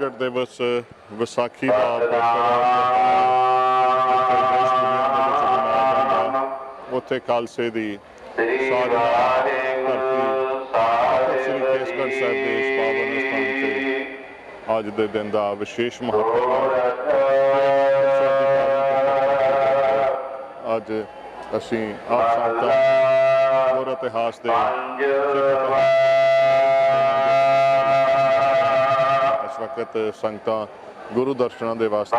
प्रगट दिवस विसाखी का उत्थे खालसे की सारी धरती श्री केसगढ़ साहिब के इस पावन स्थान से अज के दिन का विशेष महत्व अज असी आप संगत गुर इतिहास के इस वक्त संगत गुरु दर्शनों के वास्ते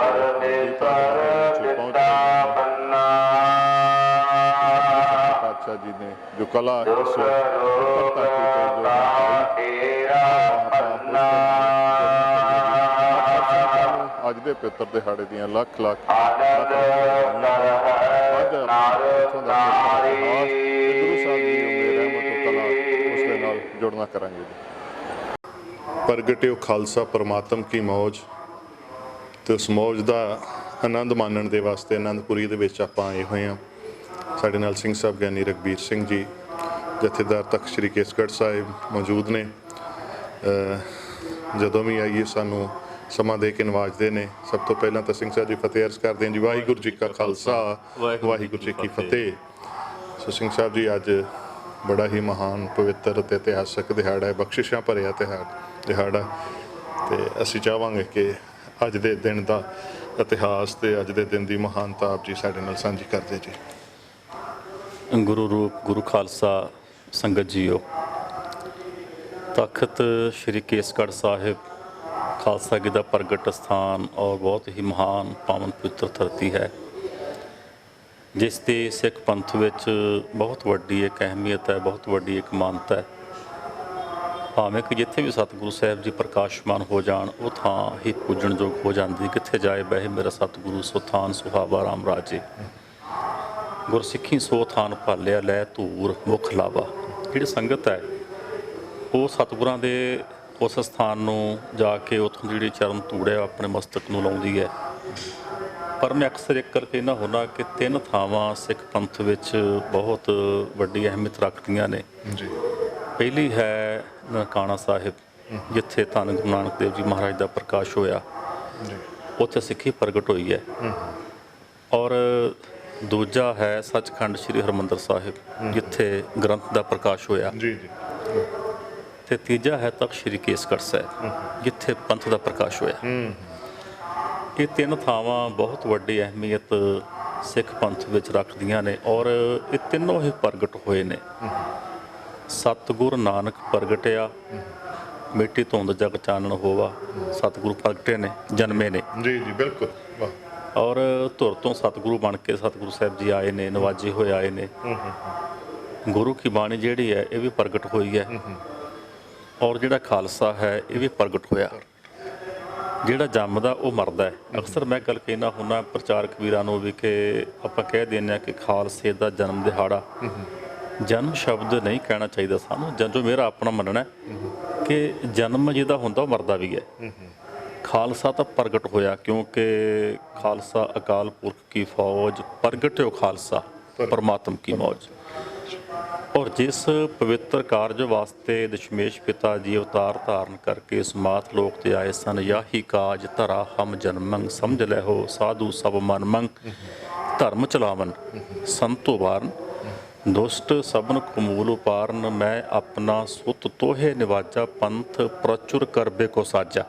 पातशाह जी ने जो कला अज के पितर दिहाड़े दियां लख लख गुरु साहब जी रहमत कला उसके नाल जुड़ना करांगे जी। प्रगटिओ खालसा परमात्म की मौज, तो उस मौज का आनंद मानने के वास्ते आनंदपुरी दे विच आपां आए हुए हैं। साडे नाल सिंह साहब ज्ञानी रघबीर सिंह जी जथेदार तख्त श्री केसगढ़ साहिब मौजूद ने। जदों भी आइए सानू समा दे के नवाजते ने। सब तो पहला तो सिंह साहब जी फतेह अर्ज करते हैं जी। वाहिगुरू जी का खालसा वाहिगुरू जी की फतेह। सो सिंह साहब जी अज बड़ा ही महान पवित्र ते इतिहासक दिहाड़ा है, बख्शिशां भरिया दिहाड़ा। तो असी चाहांगे कि अज दे दिन का इतिहास ते अज दे दिन की महानता आप जी साडे नाल सांझी करदे जी। गुरु रूप गुरु खालसा संगत जीओ, तख्त श्री केसगढ़ साहिब खालसा जी का प्रगट स्थान और बहुत ही महान पावन पवित्र धरती है, जिस की सिख पंथ विच बहुत वड्डी एक अहमियत है, बहुत वड्डी एक मानता है। भावें कि जिथे भी सतगुरु साहब जी प्रकाशमान हो जान वो थां ही पूजनयोग हो जाती। किथे जाए बहे मेरा सतगुरु सो थान सुहावा राम राजे, गुरसिੱਖੀ सो थान भालिया लै धूर मुख लावा। जिहड़ी संगत है वो सतगुरां दे उस स्थान नूं जाके उत्थों जिहड़ी चरण धूड़ है अपने मस्तक नूं लाउंदी है। पर मैं अक्सर एक कर कहना होना कि 3 थावां सिख पंथ विच बहुत वड्डी अहमियत रखदियां ने। पहली है ननकाना साहिब, जिथे धन गुरु नानक देव जी महाराज का प्रकाश होया, उत्थे सिੱਖੀ प्रगट हुई है। और दूजा है सचखंड श्री हरमंदर साहिब, जिथे ग्रंथ का प्रकाश होया। ते तीजा है तख्त श्री केसगढ़ साहिब, जिथे पंथ का प्रकाश होया। ये 3 थावां बहुत वड्डी अहमियत सिख पंथ विच रखदियां ने और ये तीनों ही प्रगट होए ने। सतगुर नानक प्रगटिया, मिट्टी धुंद जग चानण होवा। सतगुरु प्रगटे ने, जन्मे ने। जी जी बिल्कुल। और धुर तो सतगुरु बन के सतगुरु साहब जी आए ने, नवाजे होए आए ने। गुरु की बाणी जिहड़ी है ये भी प्रगट हुई है और जिहड़ा खालसा है ये भी प्रगट होया। जिहड़ा जमदा वो मरदा है। अक्सर मैं गल कहना हुन्ना प्रचारक वीरां नूं भी कि आपां कह दिंदे कि खालसे दा जन्म दिहाड़ा। जन्म शब्द नहीं कहना चाहिए सानूं, जो मेरा अपना मनना है कि जन्म जिहदा हुंदा मरदा भी है। खालसा तो प्रगट होया क्योंकि खालसा अकाल पुरख की फौज, प्रगटिओ खालसा परमात्म की मौज। और जिस पवित्र कार्य वास्ते दशमेश पिता जी अवतार धारण करके इस मात लोक ते आए सन। याही काज धरा हम जन्मंग, समझ लै हो साधु सब मन मंग। धर्म चलावन संतो वारन, दुष्ट सबन कमूल उपारन। मैं अपना सुत तोहे निवाजा, पंथ प्रचुर करबे को साजा।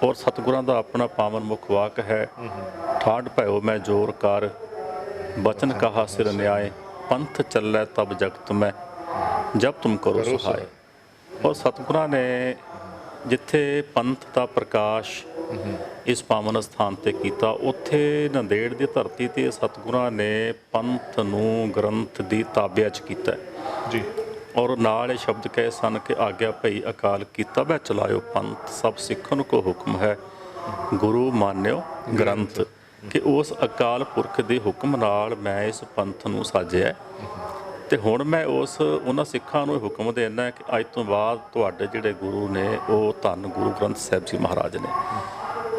और सतगुरां दा अपना पावन मुख वाक है, ठाड़ भयो मैं जोर कर, बचन कहा सिर न्याय। पंथ चलै तब जगत में, जब तुम करो सहाय। और सतगुरां ने जिथे पंथ का प्रकाश इस पावन स्थान ते कीता, उत्थे नंदेड़ दी धरती ते सतगुरां ने पंथ नूं ग्रंथ दी ताबिया च कीता जी। और नाल शब्द कहे सन कि आग्या भई अकाल कीता वह चलायो पंथ। सब सिखन को हुक्म है गुरु मान्यो ग्रंथ। कि उस अकाल पुरख के हुक्म नाल मैं इस पंथ नूं साजिया। तो हुण मैं उस उन्हां सिखां नूं हुक्म देना कि अज तो बाद तुहाडे जिहड़े गुरु ने वो धन गुरु ग्रंथ साहिब जी महाराज ने।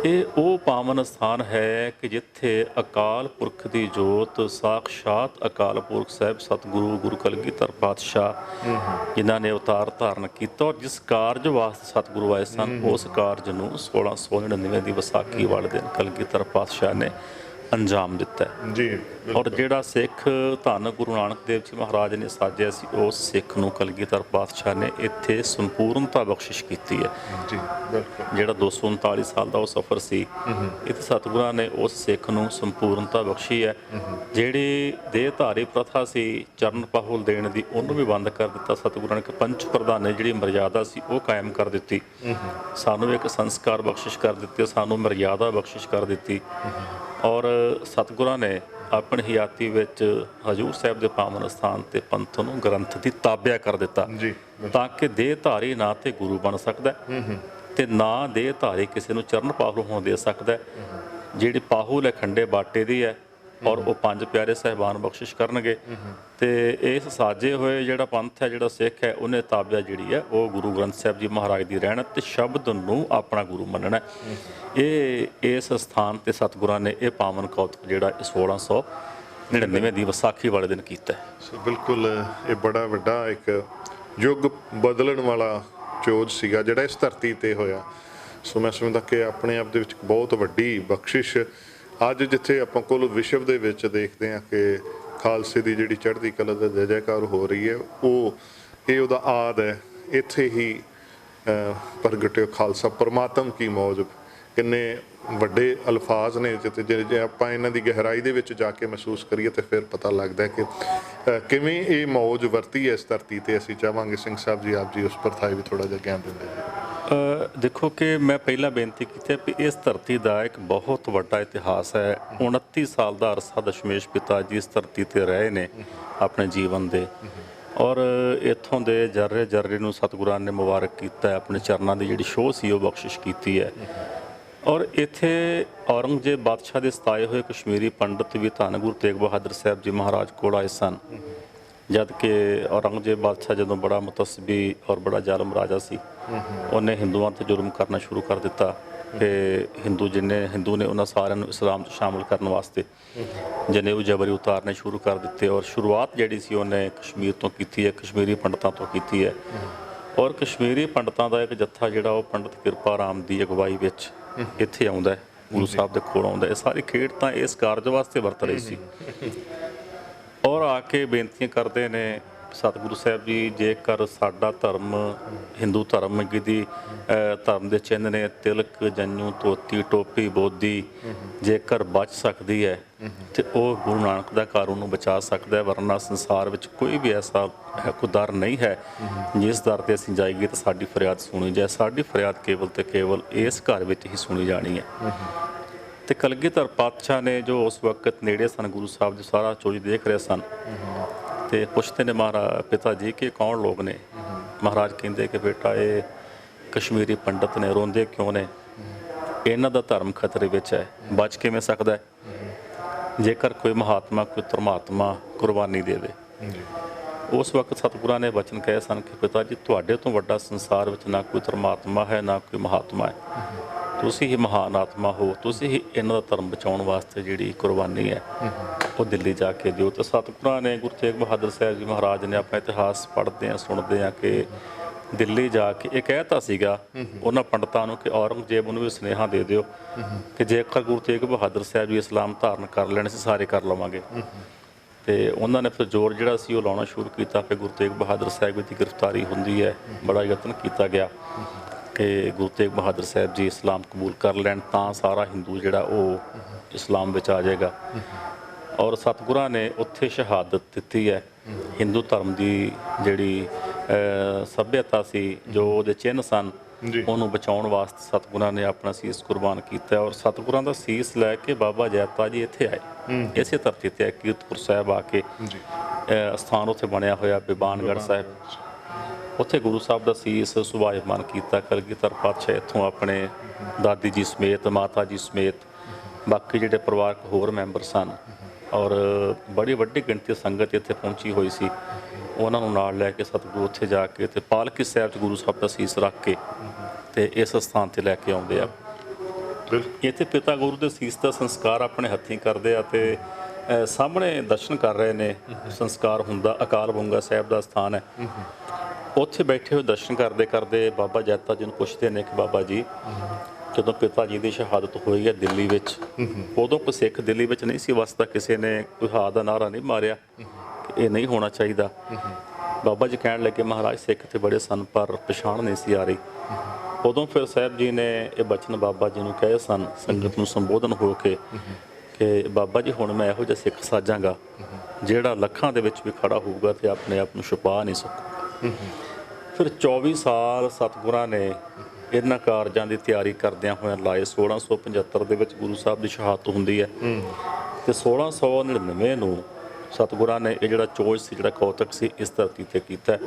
ਇਹ ਉਹ ਪਾਵਨ ਸਥਾਨ ਹੈ ਕਿ ਜਿੱਥੇ ਅਕਾਲ ਪੁਰਖ ਦੀ ਜੋਤ ਸਾਖਸ਼ਾਤ ਅਕਾਲ ਪੁਰਖ ਸਾਹਿਬ ਸਤਿਗੁਰੂ ਗੁਰੂ ਕਲਗੀਧਰ ਪਾਤਸ਼ਾਹ ਜਿਨ੍ਹਾਂ ਨੇ ਅਵਤਾਰ ਧਾਰਨ ਕੀਤਾ ਔਰ ਜਿਸ ਕਾਰਜ ਵਾਸਤੇ ਸਤਿਗੁਰੂ ਆਏ ਸਨ ਉਸ ਕਾਰਜ ਨੂੰ 1699 ਦੀ ਵਿਸਾਖੀ ਵਾਲੇ ਦਿਨ ਕਲਗੀਧਰ ਪਾਤਸ਼ਾਹ ਨੇ ਅੰਜਾਮ ਦਿੱਤਾ ਜੀ। ਔਰ ਜਿਹੜਾ ਸਿੱਖ ਧੰਨ ਗੁਰੂ ਨਾਨਕ ਦੇਵ ਜੀ ਮਹਾਰਾਜ ਨੇ ਸਾਜਿਆ ਸੀ ਉਸ ਸਿੱਖ ਨੂੰ ਕਲਗੀਧਰ ਪਾਤਸ਼ਾਹ ਨੇ ਇੱਥੇ ਸੰਪੂਰਨਤਾ ਬਖਸ਼ਿਸ਼ ਕੀਤੀ ਹੈ ਜੀ ਬਿਲਕੁਲ। ਜਿਹੜਾ 239 ਸਾਲ ਦਾ ਉਹ ਸਫ਼ਰ ਸੀ ਇੱਥੇ ਸਤਿਗੁਰਾਂ ਨੇ ਉਸ ਸਿੱਖ ਨੂੰ ਸੰਪੂਰਨਤਾ ਬਖਸ਼ੀ ਹੈ। ਜਿਹੜੀ ਦੇਹਧਾਰੀ ਪ੍ਰਥਾ ਸੀ ਚਰਨ ਪਾਹੁਲ ਦੇਣ ਦੀ ਉਹਨੂੰ ਵੀ ਬੰਦ ਕਰ ਦਿੱਤਾ ਸਤਿਗੁਰਾਂ ਨੇ ਕਿ ਪੰਚ ਪ੍ਰਧਾਨੇ ਜਿਹੜੀ ਮਰਜ਼ਾਦਾ ਸੀ ਉਹ ਕਾਇਮ ਕਰ ਦਿੱਤੀ। ਸਾਨੂੰ ਇੱਕ ਸੰਸਕਾਰ ਬਖਸ਼ਿਸ਼ ਕਰ ਦਿੱਤੇ, ਸਾਨੂੰ ਮਰਜ਼ਾਦਾ ਬਖਸ਼ਿਸ਼ ਕਰ ਦਿੱਤੀ। ਔਰ ਸਤਿਗੁਰਾਂ ਨੇ ਆਪਣੀ ਹਯਾਤੀ ਵਿੱਚ ਹਜੂਰ ਸਾਹਿਬ ਦੇ ਪਾਵਨ ਸਥਾਨ ਤੇ ਪੰਥ ਨੂੰ ਗ੍ਰੰਥ ਦੀ ਤਾਬਿਆ ਕਰ ਦਿੱਤਾ ਤਾਂ ਕਿ ਦੇਹਧਾਰੀ ਨਾ ਤੇ ਗੁਰੂ ਬਣ ਸਕਦਾ ਤੇ ਨਾ ਦੇਹਧਾਰੀ ਕਿਸੇ ਨੂੰ ਚਰਨ ਪਾਹੁਲ ਹੋਣ ਦੇ ਸਕਦਾ। ਜਿਹੜੀ ਪਾਹੁਲ ਹੈ ਖੰਡੇ ਬਾਟੇ ਦੀ ਹੈ ਔਰ ਉਹ ਪੰਜ ਪਿਆਰੇ ਸਾਹਿਬਾਨ ਬਖਸ਼ਿਸ਼ ਕਰਨਗੇ ਤੇ ਇਸ ਸਾਜੇ ਹੋਏ ਜਿਹੜਾ ਪੰਥ ਹੈ ਜਿਹੜਾ ਸਿੱਖ ਹੈ ਉਹਨੇ ਤਾਬਿਆ ਜਿਹੜੀ ਹੈ ਉਹ ਗੁਰੂ ਗ੍ਰੰਥ ਸਾਹਿਬ ਜੀ ਮਹਾਰਾਜ ਦੀ ਰਹਿਣਤ ਤੇ ਸ਼ਬਦ ਨੂੰ ਆਪਣਾ ਗੁਰੂ ਮੰਨਣਾ। ਇਹ ਇਸ ਸਥਾਨ ਤੇ ਸਤਿਗੁਰਾਂ ਨੇ ਇਹ ਪਾਵਨ ਕੌਤਕ ਜਿਹੜਾ 1699 ਦੀ ਵਿਸਾਖੀ ਵਾਲੇ ਦਿਨ ਕੀਤਾ। ਸੋ ਬਿਲਕੁਲ ਇਹ ਬੜਾ ਵੱਡਾ ਇੱਕ ਯੁੱਗ ਬਦਲਣ ਵਾਲਾ ਚੋਜ ਸੀਗਾ ਜਿਹੜਾ ਇਸ ਧਰਤੀ ਤੇ ਹੋਇਆ। ਸੋ ਮੈਂ ਸਮਝਦਾ ਕਿ ਆਪਣੇ ਆਪ ਦੇ ਵਿੱਚ ਬਹੁਤ ਵੱਡੀ ਬਖਸ਼ਿਸ਼ ਅੱਜ ਜਿੱਥੇ ਆਪਾਂ ਕੋਲ ਵਿਸ਼ਵ ਦੇ ਵਿੱਚ ਦੇਖਦੇ ਹਾਂ ਕਿ ਖਾਲਸੇ ਦੀ ਜਿਹੜੀ ਚੜ੍ਹਦੀ ਕਲਾ ਦਾ ਜੈ ਜੈਕਾਰ ਹੋ ਰਹੀ ਹੈ ਇਹ ਉਹਦਾ ਆਦ ਹੈ। ਇੱਥੇ ਹੀ ਪ੍ਰਗਟਿਓ ਖਾਲਸਾ ਪਰਮਾਤਮ ਕੀ ਮੌਜ। ਕਿੰਨੇ ਵੱਡੇ ਅਲਫਾਜ਼ ਨੇ ਜਿੱਥੇ ਜੇ ਆਪਾਂ ਇਹਨਾਂ ਦੀ ਗਹਿਰਾਈ ਦੇ ਵਿੱਚ ਜਾ ਕੇ ਮਹਿਸੂਸ ਕਰੀਏ ਤਾਂ ਫਿਰ ਪਤਾ ਲੱਗਦਾ ਕਿ ਕਿਵੇਂ ਇਹ ਮੌਜ ਵਰਤੀ ਹੈ ਇਸ ਧਰਤੀ ਤੇ। ਅਸੀਂ ਚਾਹਾਂਗੇ ਸਿੰਘ ਸਾਹਿਬ ਜੀ ਆਪ ਜੀ ਉਸ ਪਰਥਾਈ ਵੀ ਥੋੜਾ ਜਿਹਾ ਗਿਆਨ ਦਿੰਦੇ ਜੀ। ਦੇਖੋ ਕਿ ਮੈਂ ਪਹਿਲਾਂ ਬੇਨਤੀ ਕੀਤੀ ਵੀ ਇਸ ਧਰਤੀ ਦਾ ਇੱਕ ਬਹੁਤ ਵੱਡਾ ਇਤਿਹਾਸ ਹੈ। 29 ਸਾਲ ਦਾ ਅਰਸਾ ਦਸ਼ਮੇਸ਼ ਪਿਤਾ ਜੀ ਇਸ ਧਰਤੀ ਤੇ ਰਹੇ ਨੇ ਆਪਣੇ ਜੀਵਨ ਦੇ ਔਰ ਇੱਥੋਂ ਦੇ ਜਰਰੇ ਜਰਰੇ ਨੂੰ ਸਤਿਗੁਰਾਂ ਨੇ ਮੁਬਾਰਕ ਕੀਤਾ, ਆਪਣੇ ਚਰਨਾਂ ਦੀ ਜਿਹੜੀ ਛੋਹ ਸੀ ਉਹ ਬਖਸ਼ਿਸ਼ ਕੀਤੀ ਹੈ। ਔਰ ਇੱਥੇ ਔਰੰਗਜ਼ੇਬ ਬਾਦਸ਼ਾਹ ਦੇ ਸਤਾਏ ਹੋਏ ਕਸ਼ਮੀਰੀ ਪੰਡਤ ਵੀ ਧੰਨ ਗੁਰੂ ਤੇਗ ਬਹਾਦਰ ਸਾਹਿਬ ਜੀ ਮਹਾਰਾਜ ਕੋਲ ਆਏ ਸਨ। ਜਦ ਕਿ ਔਰੰਗਜ਼ੇਬ ਬਾਦਸ਼ਾਹ ਜਦੋਂ ਬੜਾ ਮੁਤੱਸਬੀ ਔਰ ਬੜਾ ਜ਼ਾਲਮ ਰਾਜਾ ਸੀ ਉਹਨੇ ਹਿੰਦੂਆਂ 'ਤੇ ਜ਼ੁਲਮ ਕਰਨਾ ਸ਼ੁਰੂ ਕਰ ਦਿੱਤਾ ਕਿ ਜਿੰਨੇ ਹਿੰਦੂ ਨੇ ਉਹਨਾਂ ਸਾਰਿਆਂ ਨੂੰ ਇਸਲਾਮ 'ਚ ਸ਼ਾਮਲ ਕਰਨ ਵਾਸਤੇ ਜਨੇਊ ਜਬਰੀ ਉਤਾਰਨੇ ਸ਼ੁਰੂ ਕਰ ਦਿੱਤੇ। ਔਰ ਸ਼ੁਰੂਆਤ ਜਿਹੜੀ ਸੀ ਉਹਨੇ ਕਸ਼ਮੀਰ ਤੋਂ ਕੀਤੀ ਹੈ, ਕਸ਼ਮੀਰੀ ਪੰਡਤਾਂ ਤੋਂ ਕੀਤੀ ਹੈ। ਔਰ ਕਸ਼ਮੀਰੀ ਪੰਡਤਾਂ ਦਾ ਇੱਕ ਜੱਥਾ ਜਿਹੜਾ ਉਹ ਪੰਡਤ ਕਿਰਪਾ ਰਾਮ ਦੀ ਅਗਵਾਈ ਵਿੱਚ ਇੱਥੇ ਆਉਂਦਾ, ਗੁਰੂ ਸਾਹਿਬ ਦੇ ਕੋਲ ਆਉਂਦਾ। ਇਹ ਸਾਰੀ ਖੇਡ ਤਾਂ ਇਸ ਕਾਰਜ ਵਾਸਤੇ ਵਰਤ ਰਹੀ ਸੀ ਔਰ ਆ ਕੇ ਬੇਨਤੀਆਂ ਕਰਦੇ ਨੇ ਸਤਿਗੁਰੂ ਸਾਹਿਬ ਜੀ ਜੇਕਰ ਸਾਡਾ ਧਰਮ ਹਿੰਦੂ ਧਰਮ ਦੀ ਧਰਮ ਦੇ ਚਿੰਨ੍ਹ ਨੇ ਤਿਲਕ ਜੰਨੂ ਧੋਤੀ ਟੋਪੀ ਬੋਦੀ ਜੇਕਰ ਬਚ ਸਕਦੀ ਹੈ ਤੇ ਉਹ ਗੁਰੂ ਨਾਨਕ ਦਾ ਘਰ ਉਹਨੂੰ ਬਚਾ ਸਕਦਾ ਹੈ। ਵਰਨਾ ਸੰਸਾਰ ਵਿੱਚ ਕੋਈ ਵੀ ਐਸਾ ਕੋਈ ਦਰ ਨਹੀਂ ਹੈ ਜਿਸ ਦਰ ਤੇ ਅਸੀਂ ਜਾਈਏ ਤਾਂ ਸਾਡੀ ਫਰਿਆਦ ਸੁਣੀ ਜਾਏ। ਸਾਡੀ ਫਰਿਆਦ ਕੇਵਲ ਤੇ ਕੇਵਲ ਇਸ ਘਰ ਵਿੱਚ ਹੀ ਸੁਣੀ ਜਾਣੀ ਹੈ। ਤੇ ਕਲਗੀਧਰ ਪਾਤਸ਼ਾਹ ਨੇ ਜੋ ਉਸ ਵਕਤ ਨੇੜੇ ਸਨ ਗੁਰੂ ਸਾਹਿਬ ਦੇ ਸਾਰਾ ਚੋਰੀ ਦੇਖ ਰਹੇ ਸਨ ਤੇ ਪੁੱਛਦੇ ਨੇ ਮਹਾਰਾਜ ਪਿਤਾ ਜੀ ਕਿ ਕੌਣ ਲੋਕ ਨੇ। ਮਹਾਰਾਜ ਕਹਿੰਦੇ ਕਿ ਬੇਟਾ ਇਹ ਕਸ਼ਮੀਰੀ ਪੰਡਤ ਨੇ, ਰੋਂਦੇ ਕਿਉਂ ਨੇ? ਇਹਨਾਂ ਦਾ ਧਰਮ ਖਤਰੇ ਵਿੱਚ ਹੈ, ਬਚ ਕਿਵੇਂ ਸਕਦਾ ਹੈ? ਜੇਕਰ ਕੋਈ ਮਹਾਤਮਾ ਕੋਈ ਧਰਮਾਤਮਾ ਕੁਰਬਾਨੀ ਦੇਵੇ। ਉਸ ਵਕਤ ਸਤਿਗੁਰਾਂ ਨੇ ਵਚਨ ਕਹੇ ਸਨ ਕਿ ਪਿਤਾ ਜੀ ਤੁਹਾਡੇ ਤੋਂ ਵੱਡਾ ਸੰਸਾਰ ਵਿੱਚ ਨਾ ਕੋਈ ਧਰਮਾਤਮਾ ਹੈ ਨਾ ਕੋਈ ਮਹਾਤਮਾ ਹੈ, ਤੁਸੀਂ ਹੀ ਮਹਾਨ ਆਤਮਾ ਹੋ, ਤੁਸੀਂ ਹੀ ਇਹਨਾਂ ਦਾ ਧਰਮ ਬਚਾਉਣ ਵਾਸਤੇ ਜਿਹੜੀ ਕੁਰਬਾਨੀ ਹੈ ਉਹ ਦਿੱਲੀ ਜਾ ਕੇ ਦਿਓ। ਤਾਂ ਸਤਿਗੁਰਾਂ ਨੇ ਗੁਰੂ ਤੇਗ ਬਹਾਦਰ ਸਾਹਿਬ ਜੀ ਮਹਾਰਾਜ ਨੇ ਆਪਣਾ ਇਤਿਹਾਸ ਪੜ੍ਹਦੇ ਆ ਸੁਣਦੇ ਆ ਕਿ ਦਿੱਲੀ ਜਾ ਕੇ ਇਹ ਕਹਿਤਾ ਸੀਗਾ ਉਹਨਾਂ ਪੰਡਤਾਂ ਨੂੰ ਕਿ ਔਰੰਗਜ਼ੇਬ ਨੂੰ ਵੀ ਸੁਨੇਹਾ ਦੇ ਦਿਓ ਕਿ ਜੇਕਰ ਗੁਰੂ ਤੇਗ ਬਹਾਦਰ ਸਾਹਿਬ ਜੀ ਇਸਲਾਮ ਧਾਰਨ ਕਰ ਲੈਣ ਅਸੀਂ ਸਾਰੇ ਕਰ ਲਵਾਂਗੇ। ਤੇ ਉਹਨਾਂ ਨੇ ਫਿਰ ਜ਼ੋਰ ਜਿਹੜਾ ਸੀ ਉਹ ਲਾਉਣਾ ਸ਼ੁਰੂ ਕੀਤਾ ਕਿ ਗੁਰੂ ਤੇਗ ਬਹਾਦਰ ਸਾਹਿਬ ਦੀ ਗ੍ਰਿਫਤਾਰੀ ਹੁੰਦੀ ਹੈ। ਬੜਾ ਯਤਨ ਕੀਤਾ ਗਿਆ ਕਿ ਗੁਰੂ ਤੇਗ ਬਹਾਦਰ ਸਾਹਿਬ ਜੀ ਇਸਲਾਮ ਕਬੂਲ ਕਰ ਲੈਣ ਤਾਂ ਸਾਰਾ ਹਿੰਦੂ ਜਿਹੜਾ ਉਹ ਇਸਲਾਮ ਵਿੱਚ ਆ ਜਾਏਗਾ। ਔਰ ਸਤਿਗੁਰਾਂ ਨੇ ਉੱਥੇ ਸ਼ਹਾਦਤ ਦਿੱਤੀ ਹੈ। ਹਿੰਦੂ ਧਰਮ ਦੀ ਜਿਹੜੀ ਸੱਭਿਅਤਾ ਸੀ ਜੋ ਉਹਦੇ ਚਿੰਨ੍ਹ ਸਨ ਉਹਨੂੰ ਬਚਾਉਣ ਵਾਸਤੇ ਸਤਿਗੁਰਾਂ ਨੇ ਆਪਣਾ ਸੀਸ ਕੁਰਬਾਨ ਕੀਤਾ। ਔਰ ਸਤਿਗੁਰਾਂ ਦਾ ਸੀਸ ਲੈ ਕੇ ਬਾਬਾ ਜੈਤਾ ਜੀ ਇੱਥੇ ਆਏ, ਇਸੇ ਧਰਤੀ ਤੇ ਕੀਰਤਪੁਰ ਸਾਹਿਬ ਆ ਕੇ ਸਥਾਨ ਉੱਥੇ ਬਣਿਆ ਹੋਇਆ ਬਿਬਾਨਗੜ੍ਹ ਸਾਹਿਬ, ਉੱਥੇ ਗੁਰੂ ਸਾਹਿਬ ਦਾ ਸੀਸ ਸੁਭਾਇਮਾਨ ਕੀਤਾ। ਕਲਗੀਧਰ ਪਾਤਸ਼ਾਹ ਇੱਥੋਂ ਆਪਣੇ ਦਾਦੀ ਜੀ ਸਮੇਤ ਮਾਤਾ ਜੀ ਸਮੇਤ ਬਾਕੀ ਜਿਹੜੇ ਪਰਿਵਾਰਕ ਹੋਰ ਮੈਂਬਰ ਸਨ ਔਰ ਬੜੀ ਵੱਡੀ ਗਿਣਤੀ ਸੰਗਤ ਇੱਥੇ ਪਹੁੰਚੀ ਹੋਈ ਸੀ, ਉਹਨਾਂ ਨੂੰ ਨਾਲ ਲੈ ਕੇ ਸਤਿਗੁਰੂ ਉੱਥੇ ਜਾ ਕੇ ਤੇ ਪਾਲਕੀ ਸਾਹਿਬ 'ਚ ਗੁਰੂ ਸਾਹਿਬ ਦਾ ਸੀਸ ਰੱਖ ਕੇ ਤੇ ਇਸ ਸਥਾਨ ਤੇ ਲੈ ਕੇ ਆਉਂਦੇ ਆ। ਬਿਲਕੁਲ ਇੱਥੇ ਪਿਤਾ ਗੁਰੂ ਦੇ ਸੀਸ ਦਾ ਸੰਸਕਾਰ ਆਪਣੇ ਹੱਥੀਂ ਕਰਦੇ ਆ ਤੇ ਸਾਹਮਣੇ ਦਰਸ਼ਨ ਕਰ ਰਹੇ ਨੇ। ਸੰਸਕਾਰ ਹੁੰਦਾ ਅਕਾਲ ਬੁੰਗਾ ਸਾਹਿਬ ਦਾ ਸਥਾਨ ਹੈ। ਉੱਥੇ ਬੈਠੇ ਹੋਏ ਦਰਸ਼ਨ ਕਰਦੇ ਕਰਦੇ ਬਾਬਾ ਜੈਤਾ ਜੀ ਨੂੰ ਪੁੱਛਦੇ ਨੇ ਕਿ ਬਾਬਾ ਜੀ, ਜਦੋਂ ਪਿਤਾ ਜੀ ਦੀ ਸ਼ਹਾਦਤ ਹੋਈ ਹੈ ਦਿੱਲੀ ਵਿੱਚ, ਉਦੋਂ ਕੋਈ ਸਿੱਖ ਦਿੱਲੀ ਵਿੱਚ ਨਹੀਂ ਸੀ ਵਸਦਾ, ਕਿਸੇ ਨੇ ਕੋਈ ਹਾ ਦਾ ਨਾਰਾ ਨਹੀਂ ਮਾਰਿਆ ਕਿ ਇਹ ਨਹੀਂ ਹੋਣਾ ਚਾਹੀਦਾ। ਬਾਬਾ ਜੀ ਕਹਿਣ ਲੱਗੇ ਮਹਾਰਾਜ ਸਿੱਖ ਤੇ ਬੜੇ ਸਨ ਪਰ ਪਛਾਣ ਨਹੀਂ ਸੀ ਆ ਰਹੀ। ਉਦੋਂ ਫਿਰ ਸਾਹਿਬ ਜੀ ਨੇ ਇਹ ਬਚਨ ਬਾਬਾ ਜੀ ਨੂੰ ਕਹੇ ਸਨ ਸੰਗਤ ਨੂੰ ਸੰਬੋਧਨ ਹੋ ਕੇ ਕਿ ਬਾਬਾ ਜੀ ਹੁਣ ਮੈਂ ਇਹੋ ਜਿਹਾ ਸਿੱਖ ਸਾਜਾਂਗਾ ਜਿਹੜਾ ਲੱਖਾਂ ਦੇ ਵਿੱਚ ਵੀ ਖੜਾ ਹੋਊਗਾ ਤੇ ਆਪਣੇ ਆਪ ਨੂੰ ਛੁਪਾ ਨਹੀਂ ਸਕੂਗਾ। ਫਿਰ 24 ਸਾਲ ਸਤਿਗੁਰਾਂ ਨੇ ਇਹਨਾਂ ਕਾਰਜਾਂ ਦੀ ਤਿਆਰੀ ਕਰਦਿਆਂ ਹੋਇਆਂ ਲਾਏ। 1675 ਦੇ ਵਿੱਚ ਗੁਰੂ ਸਾਹਿਬ ਦੀ ਸ਼ਹਾਦਤ ਹੁੰਦੀ ਹੈ ਤੇ 1699 ਨੂੰ ਸਤਿਗੁਰਾਂ ਨੇ ਇਹ ਜਿਹੜਾ ਚੋਜ ਸੀ, ਜਿਹੜਾ ਕੌਤਕ ਸੀ, ਇਸ ਧਰਤੀ ਤੇ ਕੀਤਾ।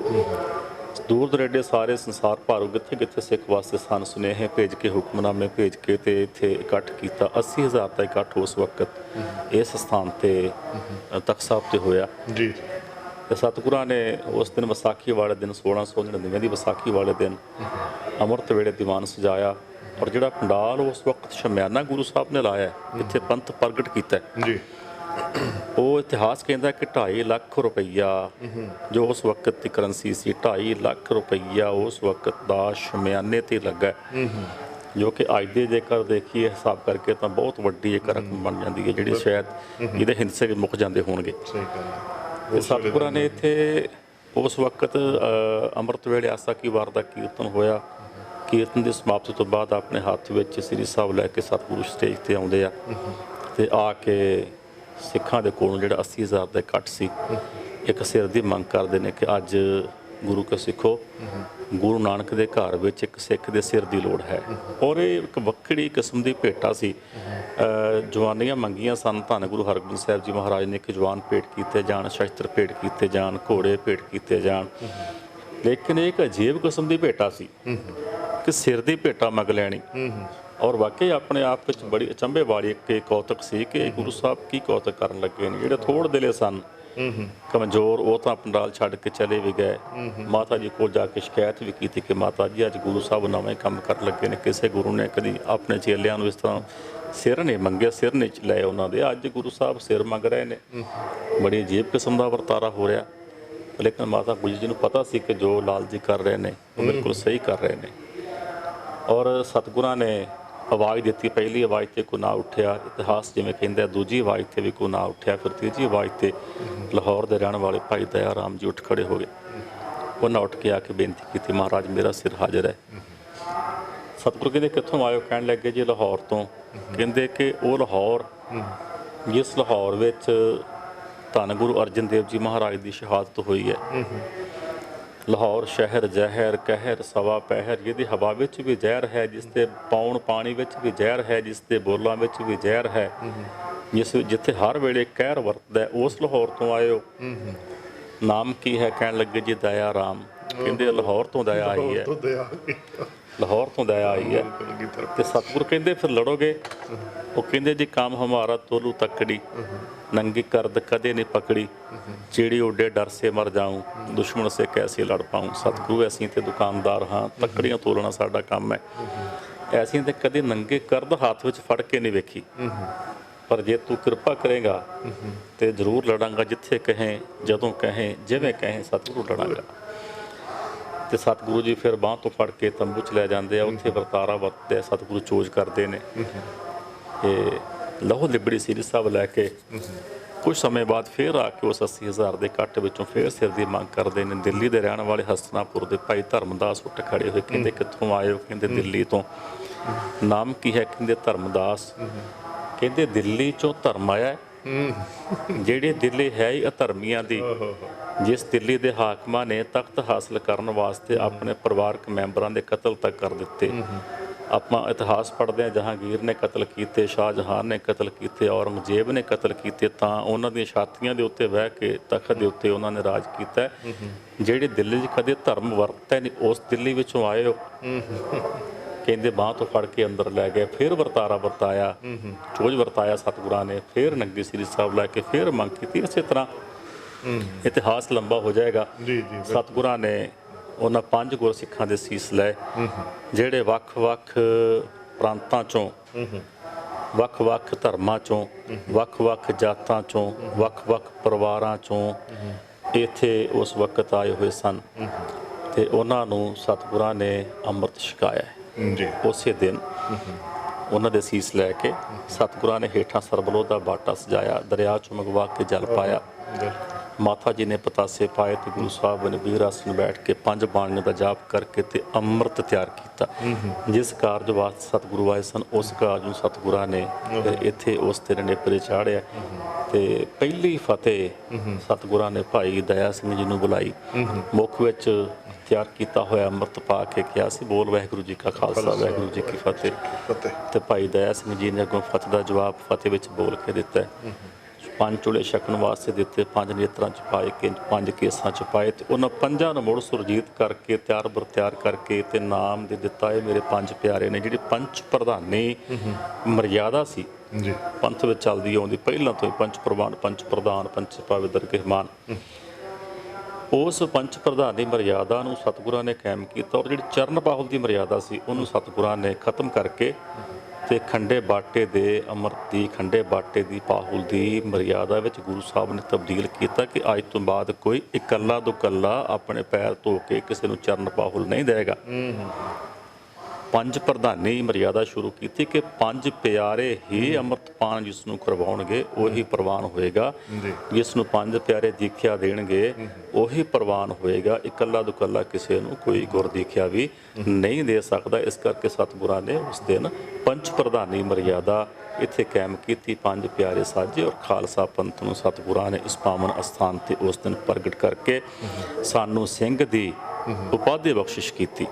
ਦੂਰ ਦਰੇਡੇ ਸਾਰੇ ਸੰਸਾਰ ਭਰ ਕਿੱਥੇ ਕਿੱਥੇ ਸਿੱਖ ਵਾਸਤੇ ਸਨ ਸੁਨੇਹੇ ਭੇਜ ਕੇ, ਹੁਕਮਨਾਮੇ ਭੇਜ ਕੇ ਤੇ ਇੱਥੇ ਇਕੱਠ ਕੀਤਾ। 80,000 ਦਾ ਇਕੱਠ ਉਸ ਵਕਤ ਇਸ ਸਥਾਨ ਤੇ ਤਖ਼ਤ ਸਾਹਿਬ ਤੇ ਹੋਇਆ ਜੀ। ਤੇ ਸਤਿਗੁਰਾਂ ਨੇ ਉਸ ਦਿਨ ਵਿਸਾਖੀ ਵਾਲੇ ਦਿਨ 1699 ਦੀ ਵਿਸਾਖੀ ਵਾਲੇ ਦਿਨ ਅੰਮ੍ਰਿਤ ਵੇਲੇ ਦੀਵਾਨ ਸਜਾਇਆ। ਔਰ ਜਿਹੜਾ ਪੰਡਾਲ ਉਸ ਵਕਤ ਸ਼ਮਿਆਨਾ ਗੁਰੂ ਸਾਹਿਬ ਨੇ ਲਾਇਆ, ਇੱਥੇ ਪੰਥ ਪ੍ਰਗਟ ਕੀਤਾ ਜੀ। ਉਹ ਇਤਿਹਾਸ ਕਹਿੰਦਾ ਕਿ 2.5 ਲੱਖ ਰੁਪਈਆ ਜੋ ਉਸ ਵਕਤ ਦੀ ਕਰੰਸੀ ਸੀ, 2.5 ਲੱਖ ਰੁਪਈਆ ਉਸ ਵਕਤ ਦਾ ਸ਼ਮਿਆਨੇ ਤੇ ਲੱਗਾ, ਜੋ ਕਿ ਅੱਜ ਦੇ ਜੇਕਰ ਦੇਖੀਏ ਹਿਸਾਬ ਕਰਕੇ ਤਾਂ ਬਹੁਤ ਵੱਡੀ ਇੱਕ ਰਕਮ ਬਣ ਜਾਂਦੀ ਹੈ, ਜਿਹੜੀ ਸ਼ਾਇਦ ਇਹਦੇ ਹਿੱਸੇ ਵੀ ਮੁੱਕ ਜਾਂਦੇ ਹੋਣਗੇ। ਸਹੀ ਗੱਲ ਹੈ। ਤੇ ਸਤਿਗੁਰਾਂ ਨੇ ਇੱਥੇ ਉਸ ਵਕਤ ਅੰਮ੍ਰਿਤ ਵੇਲੇ ਆਸਾ ਕੀ ਵਾਰ ਦਾ ਕੀਰਤਨ ਹੋਇਆ। ਕੀਰਤਨ ਦੀ ਸਮਾਪਤੀ ਤੋਂ ਬਾਅਦ ਆਪਣੇ ਹੱਥ ਵਿੱਚ ਸ੍ਰੀ ਸਾਹਿਬ ਲੈ ਕੇ ਸਤਿਗੁਰੂ ਸਟੇਜ ਤੇ ਆਉਂਦੇ ਆ ਤੇ ਆ ਕੇ ਸਿੱਖਾਂ ਦੇ ਕੋਲੋਂ ਜਿਹੜਾ 80,000 ਦਾ ਇਕੱਠ ਸੀ, ਇੱਕ ਸਿਰ ਦੀ ਮੰਗ ਕਰਦੇ ਨੇ ਕਿ ਅੱਜ ਗੁਰੂ ਕੇ ਸਿੱਖੋ, ਗੁਰੂ ਨਾਨਕ ਦੇ ਘਰ ਵਿੱਚ ਇੱਕ ਸਿੱਖ ਦੇ ਸਿਰ ਦੀ ਲੋੜ ਹੈ। ਔਰ ਇਹ ਇੱਕ ਵੱਖਰੀ ਕਿਸਮ ਦੀ ਭੇਟਾ ਸੀ। ਜਵਾਨੀਆਂ ਮੰਗੀਆਂ ਸਨ, ਧੰਨ ਗੁਰੂ ਹਰਗੋਬਿੰਦ ਸਾਹਿਬ ਜੀ ਮਹਾਰਾਜ ਨੇ ਕਿ ਜਵਾਨ ਭੇਟ ਕੀਤੇ ਜਾਣ, ਸ਼ਸਤਰ ਭੇਟ ਕੀਤੇ ਜਾਣ, ਘੋੜੇ ਭੇਟ ਕੀਤੇ ਜਾਣ, ਲੇਕਿਨ ਇਹ ਇੱਕ ਅਜੀਬ ਕਿਸਮ ਦੀ ਭੇਟਾ ਸੀ ਕਿ ਸਿਰ ਦੀ ਭੇਟਾ ਮੰਗ ਲੈਣੀ। ਔਰ ਵਾਕਈ ਆਪਣੇ ਆਪ ਵਿੱਚ ਬੜੀ ਅਚੰਭੇ ਵਾਲੀ ਇੱਕ ਕੌਤਕ ਸੀ ਕਿ ਗੁਰੂ ਸਾਹਿਬ ਕੀ ਕੌਤਕ ਕਰਨ ਲੱਗੇ ਨੇ। ਜਿਹੜੇ ਥੋੜ ਦਿਲੇ ਸਨ, ਕਮਜ਼ੋਰ, ਉਹ ਤਾਂ ਪੰਡਾਲ ਛੱਡ ਕੇ ਚਲੇ ਵੀ ਗਏ। ਮਾਤਾ ਜੀ ਕੋਲ ਜਾ ਕੇ ਸ਼ਿਕਾਇਤ ਵੀ ਕੀਤੀ ਕਿ ਮਾਤਾ ਜੀ ਅੱਜ ਗੁਰੂ ਸਾਹਿਬ ਨਵੇਂ ਕੰਮ ਕਰਨ ਲੱਗੇ ਨੇ। ਕਿਸੇ ਗੁਰੂ ਨੇ ਕਦੀ ਆਪਣੇ ਚੇਲਿਆਂ ਨੂੰ ਇਸ ਤਰ੍ਹਾਂ ਸਿਰ ਨਹੀਂ ਮੰਗਿਆ, ਸਿਰ ਨਹੀਂ ਲਏ ਉਹਨਾਂ ਦੇ, ਅੱਜ ਗੁਰੂ ਸਾਹਿਬ ਸਿਰ ਮੰਗ ਰਹੇ ਨੇ। ਬੜੀ ਅਜੀਬ ਕਿਸਮ ਦਾ ਵਰਤਾਰਾ ਹੋ ਰਿਹਾ। ਲੇਕਿਨ ਮਾਤਾ ਗੁਜਰੀ ਜੀ ਨੂੰ ਪਤਾ ਸੀ ਕਿ ਜੋ ਲਾਲ ਜੀ ਕਰ ਰਹੇ ਨੇ ਉਹ ਬਿਲਕੁਲ ਸਹੀ ਕਰ ਰਹੇ ਨੇ। ਔਰ ਸਤਿਗੁਰਾਂ ਨੇ ਆਵਾਜ਼ ਦਿੱਤੀ, ਪਹਿਲੀ ਆਵਾਜ਼ ਤੇ ਕੋਈ ਨਾ ਉੱਠਿਆ, ਇਤਿਹਾਸ ਜਿਵੇਂ ਕਹਿੰਦਾ, ਦੂਜੀ ਆਵਾਜ਼ ਤੇ ਵੀ ਕੋਈ ਨਾ ਉੱਠਿਆ, ਫਿਰ ਤੀਜੀ ਆਵਾਜ਼ ਤੇ ਲਾਹੌਰ ਦੇ ਰਹਿਣ ਵਾਲੇ ਭਾਈ ਦਇਆ ਰਾਮ ਜੀ ਉੱਠ ਖੜੇ ਹੋ ਗਏ। ਉਹਨਾਂ ਉੱਠ ਕੇ ਆ ਕੇ ਬੇਨਤੀ ਕੀਤੀ, ਮਹਾਰਾਜ ਮੇਰਾ ਸਿਰ ਹਾਜ਼ਰ ਹੈ। ਸਤਿਗੁਰੂ ਕਹਿੰਦੇ ਕਿੱਥੋਂ ਆਇਓ? ਕਹਿਣ ਲੱਗੇ ਜੀ ਲਾਹੌਰ ਤੋਂ। ਕਹਿੰਦੇ ਕਿ ਉਹ ਲਾਹੌਰ ਜਿਸ ਲਾਹੌਰ ਵਿੱਚ ਧੰਨ ਗੁਰੂ ਅਰਜਨ ਦੇਵ ਜੀ ਮਹਾਰਾਜ ਦੀ ਸ਼ਹਾਦਤ ਹੋਈ ਹੈ। ਲਾਹੌਰ ਸ਼ਹਿਰ ਜ਼ਹਿਰ ਕਹਿਰ ਸਵਾ ਪਹਿਰ, ਜਿਹਦੀ ਹਵਾ ਵਿੱਚ ਵੀ ਜ਼ਹਿਰ ਹੈ, ਜਿਸ ਦੇ ਪੌਣ ਪਾਣੀ ਵਿੱਚ ਵੀ ਜ਼ਹਿਰ ਹੈ, ਜਿਸ ਦੇ ਬੋਲਾਂ ਵਿੱਚ ਵੀ ਜ਼ਹਿਰ ਹੈ, ਜਿੱਥੇ ਹਰ ਵੇਲੇ ਕਹਿਰ ਵਰਤਦਾ, ਉਸ ਲਾਹੌਰ ਤੋਂ ਆਇਓ। ਨਾਮ ਕੀ ਹੈ? ਕਹਿਣ ਲੱਗੇ ਜੀ ਦਇਆ ਰਾਮ। ਕਹਿੰਦੇ ਲਾਹੌਰ ਤੋਂ ਦਇਆ ਆਈ ਹੈ, ਲਾਹੌਰ ਤੋਂ ਦਇਆ ਆਈ ਹੈ। ਤੇ ਸਤਿਗੁਰ ਕਹਿੰਦੇ ਫਿਰ ਲੜੋਗੇ? ਉਹ ਕਹਿੰਦੇ ਜੀ ਕੰਮ ਹਮਾਰਾ ਤੋਲੂ ਤੱਕੜੀ, ਨੰਗੀ ਕਰਦ ਕਦੇ ਨਹੀਂ ਪਕੜੀ, ਚਿੜੀ ਉੱਡੇ ਡਰ ਸੇ ਮਰ ਜਾਊਂ, ਦੁਸ਼ਮਣ ਸੇ ਕੈਸੇ ਲੜ ਪਾਊਂ। ਸਤਿਗੁਰੂ ਅਸੀਂ ਤੇ ਦੁਕਾਨਦਾਰ ਹਾਂ, ਤੱਕੜੀਆਂ ਤੋਲਣਾ ਸਾਡਾ ਕੰਮ ਹੈ। ਐਸੀਆਂ ਤੇ ਕਦੇ ਨੰਗੇ ਕਰਦ ਹੱਥ ਵਿੱਚ ਫੜ ਕੇ ਨਹੀਂ ਵੇਖੀ, ਪਰ ਜੇ ਤੂੰ ਕਿਰਪਾ ਕਰੇਗਾ ਤੇ ਜ਼ਰੂਰ ਲੜਾਂਗਾ, ਜਿੱਥੇ ਕਹੇ, ਜਦੋਂ ਕਹੇ, ਜਿਵੇਂ ਕਹੇ, ਸਤਿਗੁਰੂ ਲੜਾਂਗਾ। ਤੇ ਸਤਿਗੁਰੂ ਜੀ ਫਿਰ ਬਾਂਹ ਤੋਂ ਫੜ ਕੇ ਤੰਬੂ 'ਚ ਲੈ ਜਾਂਦੇ ਆ। ਉੱਥੇ ਵਰਤਾਰਾ ਵਰਤਦੇ, ਸਤਿਗੁਰੂ ਚੋਜ ਕਰਦੇ ਨੇ। ਤੇ ਲਹੂ ਲਿਬੜੀ ਸ੍ਰੀ ਸਾਹਿਬ ਲੈ ਕੇ ਕੁਝ ਸਮੇਂ ਬਾਅਦ ਫਿਰ ਆ ਕੇ ਉਸ 80,000 ਦੇ ਇਕੱਠ ਵਿੱਚੋਂ ਫਿਰ ਸਿਰ ਦੀ ਮੰਗ ਕਰਦੇ ਨੇ। ਦਿੱਲੀ ਦੇ ਰਹਿਣ ਵਾਲੇ ਹਸਤਨਾਪੁਰ ਦੇ ਭਾਈ ਧਰਮਦਾਸ ਉੱਠ ਖੜੇ ਹੋਏ। ਕਹਿੰਦੇ ਕਿੱਥੋਂ ਆਏ ਹੋ? ਕਹਿੰਦੇ ਦਿੱਲੀ ਤੋਂ। ਨਾਮ ਕੀ ਹੈ? ਕਹਿੰਦੇ ਧਰਮਦਾਸ। ਕਹਿੰਦੇ ਦਿੱਲੀ ਚੋਂ ਧਰਮ ਆਇਆ? ਜਿਹੜੇ ਦਿੱਲੀ ਹੈ ਹੀ ਅਧਰਮੀਆਂ ਦੀ, ਜਿਸ ਦਿੱਲੀ ਦੇ ਹਾਕਮਾਂ ਨੇ ਤਖਤ ਹਾਸਲ ਕਰਨ ਵਾਸਤੇ ਆਪਣੇ ਪਰਿਵਾਰਕ ਮੈਂਬਰਾਂ ਦੇ ਕਤਲ ਤੱਕ ਕਰ ਦਿੱਤੇ। ਆਪਾਂ ਇਤਿਹਾਸ ਪੜ੍ਹਦੇ ਹਾਂ, ਜਹਾਂਗੀਰ ਨੇ ਕਤਲ ਕੀਤੇ, ਸ਼ਾਹਜਹਾਨ ਨੇ ਕਤਲ ਕੀਤੇ, ਔਰੰਗਜ਼ੇਬ ਨੇ ਕਤਲ ਕੀਤੇ, ਤਾਂ ਉਹਨਾਂ ਦੀਆਂ ਛਾਤੀਆਂ ਦੇ ਉੱਤੇ ਬਹਿ ਕੇ ਤਖਤ ਦੇ ਉੱਤੇ ਉਹਨਾਂ ਨੇ ਰਾਜ ਕੀਤਾ। ਜਿਹੜੇ ਦਿੱਲੀ 'ਚ ਕਦੇ ਧਰਮ ਵਰਤਿਆ ਨਹੀਂ, ਉਸ ਦਿੱਲੀ ਵਿੱਚੋਂ ਆਏ ਹੋ। ਕਹਿੰਦੇ ਬਾਂਹ ਤੋਂ ਫੜ ਕੇ ਅੰਦਰ ਲੈ ਗਏ। ਫਿਰ ਵਰਤਾਰਾ ਵਰਤਾਇਆ, ਚੋਜ ਵਰਤਾਇਆ ਸਤਿਗੁਰਾਂ ਨੇ। ਫਿਰ ਨੰਗੇ ਸ੍ਰੀ ਸਾਹਿਬ ਲੈ ਕੇ ਫਿਰ ਮੰਗ ਕੀਤੀ। ਇਸੇ ਤਰ੍ਹਾਂ ਇਤਿਹਾਸ ਲੰਬਾ ਹੋ ਜਾਏਗਾ। ਸਤਿਗੁਰਾਂ ਨੇ ਉਹਨਾਂ 5 ਗੁਰਸਿੱਖਾਂ ਦੇ ਸੀਸ ਲਏ, ਜਿਹੜੇ ਵੱਖ-ਵੱਖ ਪ੍ਰਾਂਤਾਂ 'ਚੋਂ, ਵੱਖ-ਵੱਖ ਧਰਮਾਂ 'ਚੋਂ, ਵੱਖ-ਵੱਖ ਜਾਤਾਂ 'ਚੋਂ, ਵੱਖ-ਵੱਖ ਪਰਿਵਾਰਾਂ 'ਚੋਂ ਇੱਥੇ ਉਸ ਵਕਤ ਆਏ ਹੋਏ ਸਨ ਤੇ ਉਹਨਾਂ ਨੂੰ ਸਤਿਗੁਰਾਂ ਨੇ ਅੰਮ੍ਰਿਤ ਛਕਾਇਆ ਹੈ। ਜੀ ਉਸੇ ਦਿਨ ਉਹਨਾਂ ਦੇ ਸੀਸ ਲੈ ਕੇ ਸਤਿਗੁਰਾਂ ਨੇ ਹੇਠਾਂ ਸਰਬਲੋ ਦਾ ਬਾਟਾ ਸਜਾਇਆ, ਦਰਿਆ 'ਚੋਂ ਮੰਗਵਾ ਕੇ ਜਲ ਪਾਇਆ, ਮਾਤਾ ਜੀ ਨੇ ਪਤਾਸੇ ਪਾਏ ਤੇ ਗੁਰੂ ਸਾਹਿਬ ਨੇ ਵੀਰ ਆਸਣ ਬੈਠ ਕੇ 5 ਬਾਣੀਆਂ ਦਾ ਜਾਪ ਕਰਕੇ ਤੇ ਅੰਮ੍ਰਿਤ ਤਿਆਰ ਕੀਤਾ। ਜਿਸ ਕਾਰਜ ਵਾਸਤੇ ਸਤਿਗੁਰੂ ਆਏ ਸਨ ਉਸ ਕਾਰਜ ਨੂੰ ਸਤਿਗੁਰਾਂ ਨੇ ਫਿਰ ਇੱਥੇ ਉਸ ਤੇ ਨੇਪਰੇ ਚਾੜਿਆ ਤੇ ਪਹਿਲੀ ਫਤਿਹ ਸਤਿਗੁਰਾਂ ਨੇ ਭਾਈ ਦਇਆ ਸਿੰਘ ਜੀ ਨੂੰ ਬੁਲਾਈ, ਮੁੱਖ ਵਿੱਚ ਤਿਆਰ ਕੀਤਾ ਹੋਇਆ ਅੰਮ੍ਰਿਤ ਪਾ ਕੇ ਕਿਹਾ ਸੀ, ਬੋਲ ਵਾਹਿਗੁਰੂ ਜੀ ਕਾ ਖਾਲਸਾ ਵਾਹਿਗੁਰੂ ਜੀ ਕੀ ਫਤਿਹ। ਤੇ ਭਾਈ ਦਇਆ ਸਿੰਘ ਜੀ ਨੇ ਅੱਗੋਂ ਫਤਿਹ ਦਾ ਜਵਾਬ ਫਤਿਹ ਵਿੱਚ ਬੋਲ ਕੇ ਦਿੱਤਾ। 5 ਚੂਲੇ ਛਕਣ ਵਾਸਤੇ ਦਿੱਤੇ, 5 ਨੇਤਰਾਂ 'ਚ ਪਾਏ ਕੇ 5 ਕੇਸਾਂ 'ਚ ਪਾਏ ਤੇ ਉਹਨਾਂ 5 ਨੂੰ ਮੁੜ ਸੁਰਜੀਤ ਕਰਕੇ ਤਿਆਰ ਬਰ ਤਿਆਰ ਕਰਕੇ ਤੇ ਨਾਮ ਦੇ ਦਿੱਤਾ। ਇਹ ਮੇਰੇ 5 ਪਿਆਰੇ ਨੇ। ਜਿਹੜੀ ਪੰਚ ਪ੍ਰਧਾਨੀ ਮਰਿਆਦਾ ਸੀ ਜੀ ਪੰਥ ਵਿੱਚ ਚੱਲਦੀ ਆਉਂਦੀ ਪਹਿਲਾਂ ਤੋਂ ਹੀ, ਪੰਚ ਪ੍ਰਵਾਨ, ਪੰਚ ਪ੍ਰਧਾਨ, ਪੰਚ ਪਵਿੱਤਰ ਕਹਿਮਾਨ, ਉਸ ਪੰਚ ਪ੍ਰਧਾਨੀ ਮਰਿਆਦਾ ਨੂੰ ਸਤਿਗੁਰਾਂ ਨੇ ਕਾਇਮ ਕੀਤਾ ਔਰ ਜਿਹੜੀ ਚਰਨ ਪਾਹੁਲ ਦੀ ਮਰਿਆਦਾ ਸੀ ਉਹਨੂੰ ਸਤਿਗੁਰਾਂ ਨੇ ਖਤਮ ਕਰਕੇ ਤੇ ਖੰਡੇ ਬਾਟੇ ਦੇ ਅੰਮ੍ਰਿਤ ਦੀ, ਖੰਡੇ ਬਾਟੇ ਦੀ ਪਾਹੁਲ ਦੀ ਮਰਿਆਦਾ ਵਿੱਚ ਗੁਰੂ ਸਾਹਿਬ ਨੇ ਤਬਦੀਲ ਕੀਤਾ ਕਿ ਅੱਜ ਤੋਂ ਬਾਅਦ ਕੋਈ ਇਕੱਲਾ ਦੁਕੱਲਾ ਆਪਣੇ ਪੈਰ ਧੋ ਕੇ ਕਿਸੇ ਨੂੰ ਚਰਨ ਪਾਹੁਲ ਨਹੀਂ ਦੇਗਾ। ਪੰਜ ਪ੍ਰਧਾਨੀ ਮਰਿਆਦਾ ਸ਼ੁਰੂ ਕੀਤੀ ਕਿ 5 ਪਿਆਰੇ ਹੀ ਅੰਮ੍ਰਿਤਪਾਨ ਜਿਸ ਨੂੰ ਕਰਵਾਉਣਗੇ ਉਹੀ ਪ੍ਰਵਾਨ ਹੋਏਗਾ, ਜਿਸ ਨੂੰ 5 ਪਿਆਰੇ ਦੀਖਿਆ ਦੇਣਗੇ ਉਹੀ ਪ੍ਰਵਾਨ ਹੋਏਗਾ। ਇਕੱਲਾ ਦੁਕੱਲਾ ਕਿਸੇ ਨੂੰ ਕੋਈ ਗੁਰ ਦੀਖਿਆ ਵੀ ਨਹੀਂ ਦੇ ਸਕਦਾ। ਇਸ ਕਰਕੇ ਸਤਿਗੁਰਾਂ ਨੇ ਉਸ ਦਿਨ ਪੰਜ ਪ੍ਰਧਾਨੀ ਮਰਿਆਦਾ ਇੱਥੇ ਕਾਇਮ ਕੀਤੀ। 5 ਪਿਆਰੇ ਸਾਜੇ ਔਰ ਖਾਲਸਾ ਪੰਥ ਨੂੰ ਸਤਿਗੁਰਾਂ ਨੇ ਇਸ ਪਾਵਨ ਅਸਥਾਨ ਤੇ ਉਸ ਦਿਨ ਪ੍ਰਗਟ ਕਰਕੇ ਸਾਨੂੰ ਸਿੰਘ ਦੀ ਉਪਾਧੀ ਬਖਸ਼ਿਸ਼ ਕੀਤੀ।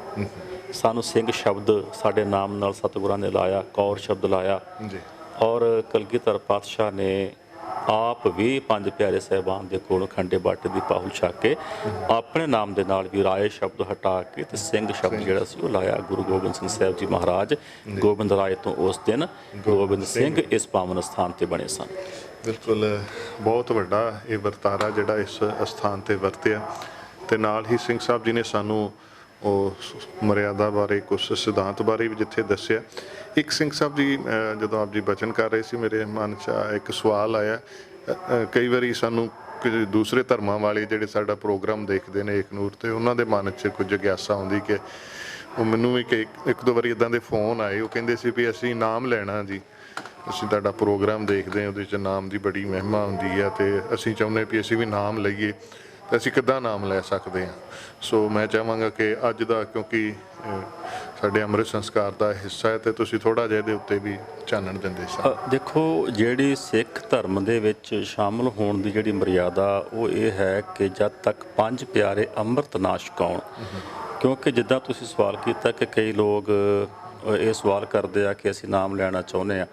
ਸਾਨੂੰ ਸਿੰਘ ਸ਼ਬਦ ਸਾਡੇ ਨਾਮ ਨਾਲ ਸਤਿਗੁਰਾਂ ਨੇ ਲਾਇਆ, ਕੌਰ ਸ਼ਬਦ ਲਾਇਆ ਜੀ ਔਰ ਕਲਗੀਧਰ ਪਾਤਸ਼ਾਹ ਨੇ ਆਪ ਵੀ 5 ਪਿਆਰੇ ਸਾਹਿਬਾਨ ਦੇ ਕੋਲੋਂ ਖੰਡੇ ਬਾਟੇ ਦੀ ਪਾਹੁਲ ਛਕ ਕੇ ਆਪਣੇ ਨਾਮ ਦੇ ਨਾਲ ਵੀ ਰਾਏ ਸ਼ਬਦ ਹਟਾ ਕੇ ਤੇ ਸਿੰਘ ਸ਼ਬਦ ਜਿਹੜਾ ਸੀ ਉਹ ਲਾਇਆ। ਗੁਰੂ ਗੋਬਿੰਦ ਸਿੰਘ ਸਾਹਿਬ ਜੀ ਮਹਾਰਾਜ ਗੋਬਿੰਦ ਰਾਏ ਤੋਂ ਉਸ ਦਿਨ ਗੋਬਿੰਦ ਸਿੰਘ ਇਸ ਪਾਵਨ ਸਥਾਨ ਤੇ ਬਣੇ ਸਨ। ਬਿਲਕੁਲ ਬਹੁਤ ਵੱਡਾ ਇਹ ਵਰਤਾਰਾ ਜਿਹੜਾ ਇਸ ਅਸਥਾਨ ਤੇ ਵਰਤਿਆ ਤੇ ਨਾਲ ਹੀ ਸਿੰਘ ਸਾਹਿਬ ਜੀ ਨੇ ਸਾਨੂੰ ਉਹ ਮਰਿਆਦਾ ਬਾਰੇ ਕੁਝ ਸਿਧਾਂਤ ਬਾਰੇ ਵੀ ਜਿੱਥੇ ਦੱਸਿਆ। ਇੱਕ ਸਿੰਘ ਸਾਹਿਬ ਜੀ ਜਦੋਂ ਆਪ ਜੀ ਬਚਨ ਕਰ ਰਹੇ ਸੀ ਮੇਰੇ ਮਨ 'ਚ ਇੱਕ ਸਵਾਲ ਆਇਆ। ਕਈ ਵਾਰੀ ਸਾਨੂੰ ਦੂਸਰੇ ਧਰਮਾਂ ਵਾਲੇ ਜਿਹੜੇ ਸਾਡਾ ਪ੍ਰੋਗਰਾਮ ਦੇਖਦੇ ਨੇ ਏਕਨੂਰ ਤੇ ਉਹਨਾਂ ਦੇ ਮਨ 'ਚ ਕੁਝ ਜਿਗਿਆਸਾ ਆਉਂਦੀ ਕਿ ਉਹ ਮੈਨੂੰ ਵੀ ਕਿ ਇੱਕ ਦੋ ਵਾਰੀ ਇੱਦਾਂ ਦੇ ਫੋਨ ਆਏ, ਉਹ ਕਹਿੰਦੇ ਸੀ ਵੀ ਅਸੀਂ ਨਾਮ ਲੈਣਾ ਜੀ, ਅਸੀਂ ਤੁਹਾਡਾ ਪ੍ਰੋਗਰਾਮ ਦੇਖਦੇ ਹਾਂ ਉਹਦੇ 'ਚ ਨਾਮ ਦੀ ਬੜੀ ਮਹਿਮਾ ਹੁੰਦੀ ਹੈ ਤੇ ਅਸੀਂ ਚਾਹੁੰਦੇ ਵੀ ਅਸੀਂ ਵੀ ਨਾਮ ਲਈਏ ਤਾਂ ਅਸੀਂ ਕਿੱਦਾਂ ਨਾਮ ਲੈ ਸਕਦੇ ਹਾਂ। ਸੋ ਮੈਂ ਚਾਹਾਂਗਾ ਕਿ ਅੱਜ ਦਾ ਕਿਉਂਕਿ ਸਾਡੇ ਅੰਮ੍ਰਿਤ ਸੰਸਕਾਰ ਦਾ ਹਿੱਸਾ ਹੈ ਤੇ ਤੁਸੀਂ ਥੋੜ੍ਹਾ ਜਿਹਾ ਇਹਦੇ ਉੱਤੇ ਵੀ ਚਾਨਣ ਦਿੰਦੇ ਸਨ। ਦੇਖੋ, ਜਿਹੜੀ ਸਿੱਖ ਧਰਮ ਦੇ ਵਿੱਚ ਸ਼ਾਮਲ ਹੋਣ ਦੀ ਜਿਹੜੀ ਮਰਿਆਦਾ ਉਹ ਇਹ ਹੈ ਕਿ ਜਦ ਤੱਕ 5 ਪਿਆਰੇ ਅੰਮ੍ਰਿਤ ਨਾ ਛਕਾਉਣ, ਕਿਉਂਕਿ ਜਿੱਦਾਂ ਤੁਸੀਂ ਸਵਾਲ ਕੀਤਾ ਕਿ ਕਈ ਲੋਕ ਇਹ ਸਵਾਲ ਕਰਦੇ ਆ ਕਿ ਅਸੀਂ ਨਾਮ ਲੈਣਾ ਚਾਹੁੰਦੇ ਆ।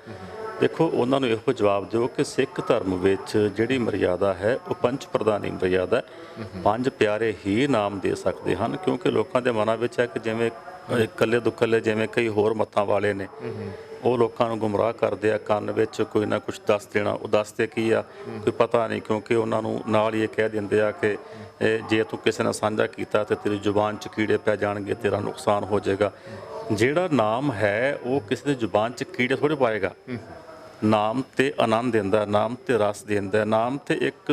ਦੇਖੋ, ਉਹਨਾਂ ਨੂੰ ਇਹੋ ਜਵਾਬ ਦਿਓ ਕਿ ਸਿੱਖ ਧਰਮ ਵਿੱਚ ਜਿਹੜੀ ਮਰਿਆਦਾ ਹੈ ਉਹ ਪੰਜ ਪ੍ਰਧਾਨੀ ਮਰਿਆਦਾ ਹੈ। 5 ਪਿਆਰੇ ਹੀ ਨਾਮ ਦੇ ਸਕਦੇ ਹਨ, ਕਿਉਂਕਿ ਲੋਕਾਂ ਦੇ ਮਨਾਂ ਵਿੱਚ ਹੈ ਕਿ ਜਿਵੇਂ ਇਕੱਲੇ ਦੁੱਕਲੇ ਜਿਵੇਂ ਕਈ ਹੋਰ ਮੱਤਾਂ ਵਾਲੇ ਨੇ ਉਹ ਲੋਕਾਂ ਨੂੰ ਗੁੰਮਰਾਹ ਕਰਦੇ ਆ, ਕੰਨ ਵਿੱਚ ਕੋਈ ਨਾ ਕੁਛ ਦੱਸ ਦੇਣਾ। ਉਹ ਦੱਸਦੇ ਕੀ ਆ ਕੋਈ ਪਤਾ ਨਹੀਂ, ਕਿਉਂਕਿ ਉਹਨਾਂ ਨੂੰ ਨਾਲ ਹੀ ਇਹ ਕਹਿ ਦਿੰਦੇ ਆ ਕਿ ਜੇ ਤੂੰ ਕਿਸੇ ਨਾਲ ਸਾਂਝਾ ਕੀਤਾ ਤੇ ਤੇਰੀ ਜ਼ੁਬਾਨ 'ਚ ਕੀੜੇ ਪੈ ਜਾਣਗੇ, ਤੇਰਾ ਨੁਕਸਾਨ ਹੋ ਜਾਏਗਾ। ਜਿਹੜਾ ਨਾਮ ਹੈ ਉਹ ਕਿਸੇ ਦੀ ਜ਼ੁਬਾਨ 'ਚ ਕੀੜੇ ਥੋੜ੍ਹੇ ਪਾਏਗਾ। ਨਾਮ ਤੇ ਆਨੰਦ ਦਿੰਦਾ, ਨਾਮ ਤੇ ਰਸ ਦਿੰਦਾ, ਨਾਮ ਤੇ ਇੱਕ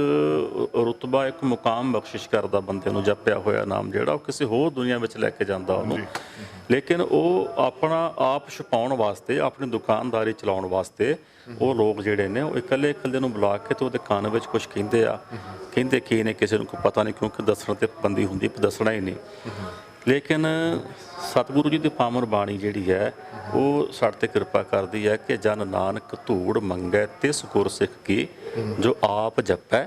ਰੁਤਬਾ, ਇੱਕ ਮੁਕਾਮ ਬਖਸ਼ਿਸ਼ ਕਰਦਾ ਬੰਦੇ ਨੂੰ। ਜਪਿਆ ਹੋਇਆ ਨਾਮ ਜਿਹੜਾ ਉਹ ਕਿਸੇ ਹੋਰ ਦੁਨੀਆ ਵਿੱਚ ਲੈ ਕੇ ਜਾਂਦਾ ਉਹਨੂੰ। ਲੇਕਿਨ ਉਹ ਆਪਣਾ ਆਪ ਛੁਪਾਉਣ ਵਾਸਤੇ, ਆਪਣੀ ਦੁਕਾਨਦਾਰੀ ਚਲਾਉਣ ਵਾਸਤੇ ਉਹ ਲੋਕ ਜਿਹੜੇ ਨੇ ਉਹ ਇਕੱਲੇ ਇਕੱਲੇ ਨੂੰ ਬੁਲਾ ਕੇ ਤੇ ਉਹਦੇ ਕੰਨ ਵਿੱਚ ਕੁਝ ਕਹਿੰਦੇ ਆ। ਕਹਿੰਦੇ ਕੀ ਨੇ ਕਿਸੇ ਨੂੰ ਕੋਈ ਪਤਾ ਨਹੀਂ, ਕਿਉਂਕਿ ਦੱਸਣ ਤੇ ਪਾਬੰਦੀ ਹੁੰਦੀ, ਦੱਸਣਾ ਹੀ ਨਹੀਂ। ਲੇਕਿਨ ਸਤਿਗੁਰੂ ਜੀ ਦੀ ਪਾਵਨ ਬਾਣੀ ਜਿਹੜੀ ਹੈ ਉਹ ਸਾਡੇ 'ਤੇ ਕਿਰਪਾ ਕਰਦੀ ਹੈ ਕਿ ਜਨ ਨਾਨਕ ਧੂੜ ਮੰਗੈ ਤਿਸ ਗੁਰ ਸਿੱਖ ਕੀ, ਜੋ ਆਪ ਜਪੈ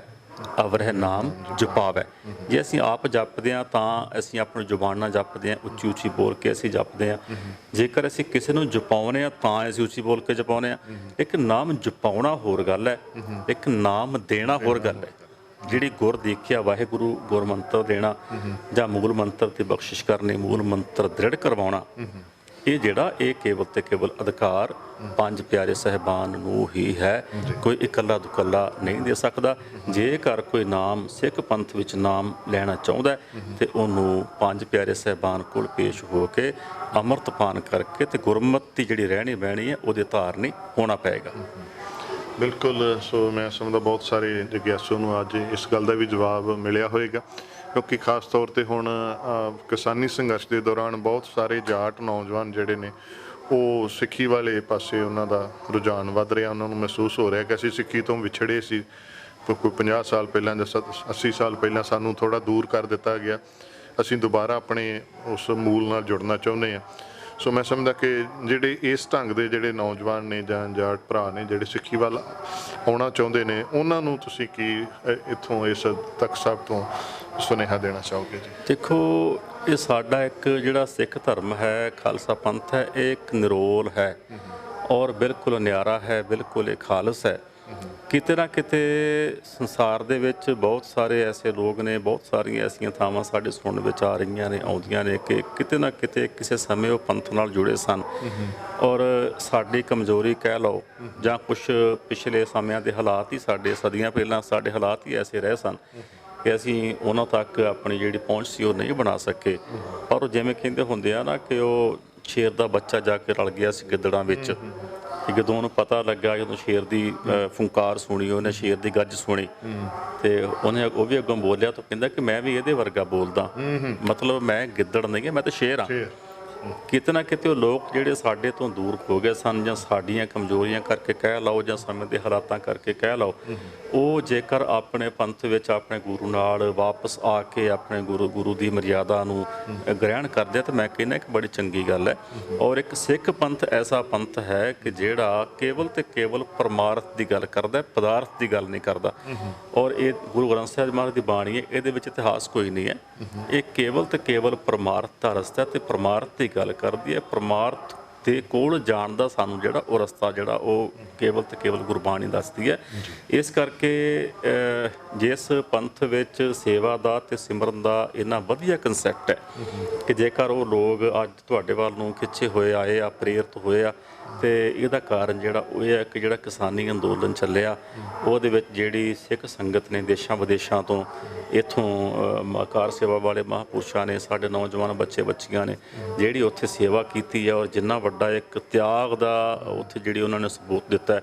ਅਵਰਹਿ ਨਾਮ ਜਪਾਵੈ। ਜੇ ਅਸੀਂ ਆਪ ਜਪਦੇ ਹਾਂ ਤਾਂ ਅਸੀਂ ਆਪਣੀ ਜ਼ੁਬਾਨ ਨਾਲ ਜਪਦੇ ਹਾਂ, ਉੱਚੀ ਉੱਚੀ ਬੋਲ ਕੇ ਅਸੀਂ ਜਪਦੇ ਹਾਂ। ਜੇਕਰ ਅਸੀਂ ਕਿਸੇ ਨੂੰ ਜਪਾਉਂਦੇ ਹਾਂ ਤਾਂ ਅਸੀਂ ਉੱਚੀ ਬੋਲ ਕੇ ਜਪਾਉਂਦੇ ਹਾਂ। ਇੱਕ ਨਾਮ ਜਪਾਉਣਾ ਹੋਰ ਗੱਲ ਹੈ, ਇੱਕ ਨਾਮ ਦੇਣਾ ਹੋਰ ਗੱਲ ਹੈ। ਜਿਹੜੀ ਗੁਰ ਦੇਖਿਆ ਵਾਹਿਗੁਰੂ ਗੁਰ ਮੰਤਰ ਦੇਣਾ ਜਾਂ ਮੂਲ ਮੰਤਰ ਤੇ ਬਖਸ਼ਿਸ਼ ਕਰਨੀ, ਮੂਲ ਮੰਤਰ ਦ੍ਰਿੜ ਕਰਵਾਉਣਾ, ਇਹ ਜਿਹੜਾ ਇਹ ਕੇਵਲ ਤੇ ਕੇਵਲ ਅਧਿਕਾਰ ਪੰਜ ਪਿਆਰੇ ਸਾਹਿਬਾਨ ਨੂੰ ਹੀ ਹੈ, ਕੋਈ ਇਕੱਲਾ ਦੁਕੱਲਾ ਨਹੀਂ ਦੇ ਸਕਦਾ। ਜੇਕਰ ਕੋਈ ਨਾਮ ਸਿੱਖ ਪੰਥ ਵਿੱਚ ਨਾਮ ਲੈਣਾ ਚਾਹੁੰਦਾ ਤੇ ਉਹਨੂੰ ਪੰਜ ਪਿਆਰੇ ਸਾਹਿਬਾਨ ਕੋਲ ਪੇਸ਼ ਹੋ ਕੇ ਅੰਮ੍ਰਿਤ ਪਾਨ ਕਰਕੇ ਤੇ ਗੁਰਮਤਿ ਜਿਹੜੀ ਰਹਿਣੀ ਬਹਿਣੀ ਹੈ ਉਹਦੇ ਧਾਰਨੀ ਹੋਣਾ ਪਏਗਾ। ਬਿਲਕੁਲ। ਸੋ ਮੈਂ ਸਮਝਦਾ ਬਹੁਤ ਸਾਰੇ ਜਿਗਿਆਸੂ ਨੂੰ ਅੱਜ ਇਸ ਗੱਲ ਦਾ ਵੀ ਜਵਾਬ ਮਿਲਿਆ ਹੋਏਗਾ, ਕਿਉਂਕਿ ਖਾਸ ਤੌਰ ਤੇ ਹੁਣ ਕਿਸਾਨੀ ਸੰਘਰਸ਼ ਦੇ ਦੌਰਾਨ ਬਹੁਤ ਸਾਰੇ ਜਾਟ ਨੌਜਵਾਨ ਜਿਹੜੇ ਨੇ ਉਹ ਸਿੱਖੀ ਵਾਲੇ ਪਾਸੇ ਉਹਨਾਂ ਦਾ ਰੁਝਾਨ ਵੱਧ ਰਿਹਾ। ਉਹਨਾਂ ਨੂੰ ਮਹਿਸੂਸ ਹੋ ਰਿਹਾ ਕਿ ਅਸੀਂ ਸਿੱਖੀ ਤੋਂ ਵਿਛੜੇ ਸੀ, ਕੋਈ 50 ਸਾਲ ਪਹਿਲਾਂ ਜਾਂ 80 ਸਾਲ ਪਹਿਲਾਂ ਸਾਨੂੰ ਥੋੜ੍ਹਾ ਦੂਰ ਕਰ ਦਿੱਤਾ ਗਿਆ, ਅਸੀਂ ਦੁਬਾਰਾ ਆਪਣੇ ਉਸ ਮੂਲ ਨਾਲ ਜੁੜਨਾ ਚਾਹੁੰਦੇ ਹਾਂ। ਸੋ ਮੈਂ ਸਮਝਦਾ ਕਿ ਜਿਹੜੇ ਇਸ ਢੰਗ ਦੇ ਜਿਹੜੇ ਨੌਜਵਾਨ ਨੇ ਜਾਂ ਜਾਟ ਭਰਾ ਨੇ ਜਿਹੜੇ ਸਿੱਖੀ ਵੱਲ ਆਉਣਾ ਚਾਹੁੰਦੇ ਨੇ, ਉਹਨਾਂ ਨੂੰ ਤੁਸੀਂ ਕੀ ਇੱਥੋਂ ਇਸ ਤੱਕ ਸਾਹਿਬ ਤੋਂ ਸੁਨੇਹਾ ਦੇਣਾ ਚਾਹੋਗੇ ਜੀ? ਦੇਖੋ, ਇਹ ਸਾਡਾ ਇੱਕ ਜਿਹੜਾ ਸਿੱਖ ਧਰਮ ਹੈ, ਖਾਲਸਾ ਪੰਥ ਹੈ, ਇਹ ਇੱਕ ਨਿਰੋਲ ਹੈ ਔਰ ਬਿਲਕੁਲ ਨਿਆਰਾ ਹੈ, ਬਿਲਕੁਲ ਇਹ ਖਾਲਸ ਹੈ। ਕਿਤੇ ਨਾ ਕਿਤੇ ਸੰਸਾਰ ਦੇ ਵਿੱਚ ਬਹੁਤ ਸਾਰੇ ਐਸੇ ਲੋਕ ਨੇ, ਬਹੁਤ ਸਾਰੀਆਂ ਐਸੀਆਂ ਥਾਵਾਂ ਸਾਡੇ ਸੁਣਨ ਵਿੱਚ ਆ ਰਹੀਆਂ ਨੇ, ਆਉਂਦੀਆਂ ਨੇ ਕਿ ਕਿਤੇ ਨਾ ਕਿਤੇ ਕਿਸੇ ਸਮੇਂ ਉਹ ਪੰਥ ਨਾਲ ਜੁੜੇ ਸਨ ਔਰ ਸਾਡੀ ਕਮਜ਼ੋਰੀ ਕਹਿ ਲਓ ਜਾਂ ਕੁਝ ਪਿਛਲੇ ਸਮਿਆਂ ਦੇ ਹਾਲਾਤ ਹੀ ਸਾਡੇ ਸਦੀਆਂ ਪਹਿਲਾਂ ਸਾਡੇ ਹਾਲਾਤ ਹੀ ਐਸੇ ਰਹੇ ਸਨ ਕਿ ਅਸੀਂ ਉਹਨਾਂ ਤੱਕ ਆਪਣੀ ਜਿਹੜੀ ਪਹੁੰਚ ਸੀ ਉਹ ਨਹੀਂ ਬਣਾ ਸਕੇ। ਪਰ ਉਹ ਜਿਵੇਂ ਕਹਿੰਦੇ ਹੁੰਦੇ ਆ ਨਾ ਕਿ ਉਹ ਸ਼ੇਰ ਦਾ ਬੱਚਾ ਜਾ ਕੇ ਰਲ ਗਿਆ ਸੀ ਗਿੱਦੜਾਂ ਵਿੱਚ, ਕਿ ਜਦੋਂ ਉਹਨੂੰ ਪਤਾ ਲੱਗਾ, ਜਦੋਂ ਸ਼ੇਰ ਦੀ ਫੁੰਕਾਰ ਸੁਣੀ, ਉਹਨੇ ਸ਼ੇਰ ਦੀ ਗੱਜ ਸੁਣੀ ਤੇ ਉਹਨੇ ਉਹ ਵੀ ਅੱਗੋਂ ਬੋਲਿਆ ਤਾਂ ਕਹਿੰਦਾ ਕਿ ਮੈਂ ਵੀ ਇਹਦੇ ਵਰਗਾ ਬੋਲਦਾ, ਮਤਲਬ ਮੈਂ ਗਿੱਦੜ ਨਹੀਂ, ਮੈਂ ਤਾਂ ਸ਼ੇਰ ਹਾਂ। ਕਿਤੇ ਨਾ ਕਿਤੇ ਉਹ ਲੋਕ ਜਿਹੜੇ ਸਾਡੇ ਤੋਂ ਦੂਰ ਹੋ ਗਏ ਸਨ ਜਾਂ ਸਾਡੀਆਂ ਕਮਜ਼ੋਰੀਆਂ ਕਰਕੇ ਕਹਿ ਲਓ ਜਾਂ ਸਮੇਂ ਦੇ ਹਾਲਾਤਾਂ ਕਰਕੇ ਕਹਿ ਲਓ, ਉਹ ਜੇਕਰ ਆਪਣੇ ਪੰਥ ਵਿੱਚ ਆਪਣੇ ਗੁਰੂ ਨਾਲ ਵਾਪਸ ਆ ਕੇ ਆਪਣੇ ਗੁਰੂ ਦੀ ਮਰਿਆਦਾ ਨੂੰ ਗ੍ਰਹਿਣ ਕਰਦੇ ਤਾਂ ਮੈਂ ਕਹਿੰਦਾ ਇੱਕ ਬੜੀ ਚੰਗੀ ਗੱਲ ਹੈ। ਔਰ ਇੱਕ ਸਿੱਖ ਪੰਥ ਐਸਾ ਪੰਥ ਹੈ ਕਿ ਜਿਹੜਾ ਕੇਵਲ ਤੇ ਕੇਵਲ ਪਰਮਾਰਥ ਦੀ ਗੱਲ ਕਰਦਾ, ਪਦਾਰਥ ਦੀ ਗੱਲ ਨਹੀਂ ਕਰਦਾ। ਔਰ ਇਹ ਗੁਰੂ ਗ੍ਰੰਥ ਸਾਹਿਬ ਮਹਾਰਾਜ ਦੀ ਬਾਣੀ ਹੈ, ਇਹਦੇ ਵਿੱਚ ਇਤਿਹਾਸ ਕੋਈ ਨਹੀਂ ਹੈ, ਇਹ ਕੇਵਲ ਤੇ ਕੇਵਲ ਪਰਮਾਰਥ ਦਾ ਰਸਤਾ ਤੇ ਪਰਮਾਰਥ ਦੀ ਗੱਲ ਕਰਦੀ ਹੈ। ਪਰਮਾਰਥ ਦੇ ਕੋਲ ਜਾਣ ਦਾ ਸਾਨੂੰ ਜਿਹੜਾ ਉਹ ਰਸਤਾ ਜਿਹੜਾ ਉਹ ਕੇਵਲ ਤੇ ਕੇਵਲ ਗੁਰਬਾਣੀ ਦੱਸਦੀ ਹੈ। ਇਸ ਕਰਕੇ ਜਿਸ ਪੰਥ ਵਿੱਚ ਸੇਵਾ ਦਾ ਤੇ ਸਿਮਰਨ ਦਾ ਇੰਨਾ ਵਧੀਆ ਕਨਸੈਪਟ ਹੈ ਕਿ ਜੇਕਰ ਉਹ ਲੋਕ ਅੱਜ ਤੁਹਾਡੇ ਵੱਲ ਨੂੰ ਖਿੱਚੇ ਹੋਏ ਆਏ ਆ, ਪ੍ਰੇਰਿਤ ਹੋਏ ਆ, ਤੇ ਇਹਦਾ ਕਾਰਨ ਜਿਹੜਾ ਉਹ ਇਹ ਹੈ ਕਿ ਜਿਹੜਾ ਕਿਸਾਨੀ ਅੰਦੋਲਨ ਚੱਲਿਆ ਉਹਦੇ ਵਿੱਚ ਜਿਹੜੀ ਸਿੱਖ ਸੰਗਤ ਨੇ ਦੇਸ਼ਾਂ ਵਿਦੇਸ਼ਾਂ ਤੋਂ ਇੱਥੋਂ ਕਾਰ ਸੇਵਾ ਵਾਲੇ ਮਹਾਂਪੁਰਸ਼ਾਂ ਨੇ, ਸਾਡੇ ਨੌਜਵਾਨ ਬੱਚੇ ਬੱਚੀਆਂ ਨੇ ਜਿਹੜੀ ਉੱਥੇ ਸੇਵਾ ਕੀਤੀ ਹੈ ਔਰ ਜਿੰਨਾ ਵੱਡਾ ਇੱਕ ਤਿਆਗ ਦਾ ਉੱਥੇ ਜਿਹੜੀ ਉਹਨਾਂ ਨੇ ਸਬੂਤ ਦਿੱਤਾ,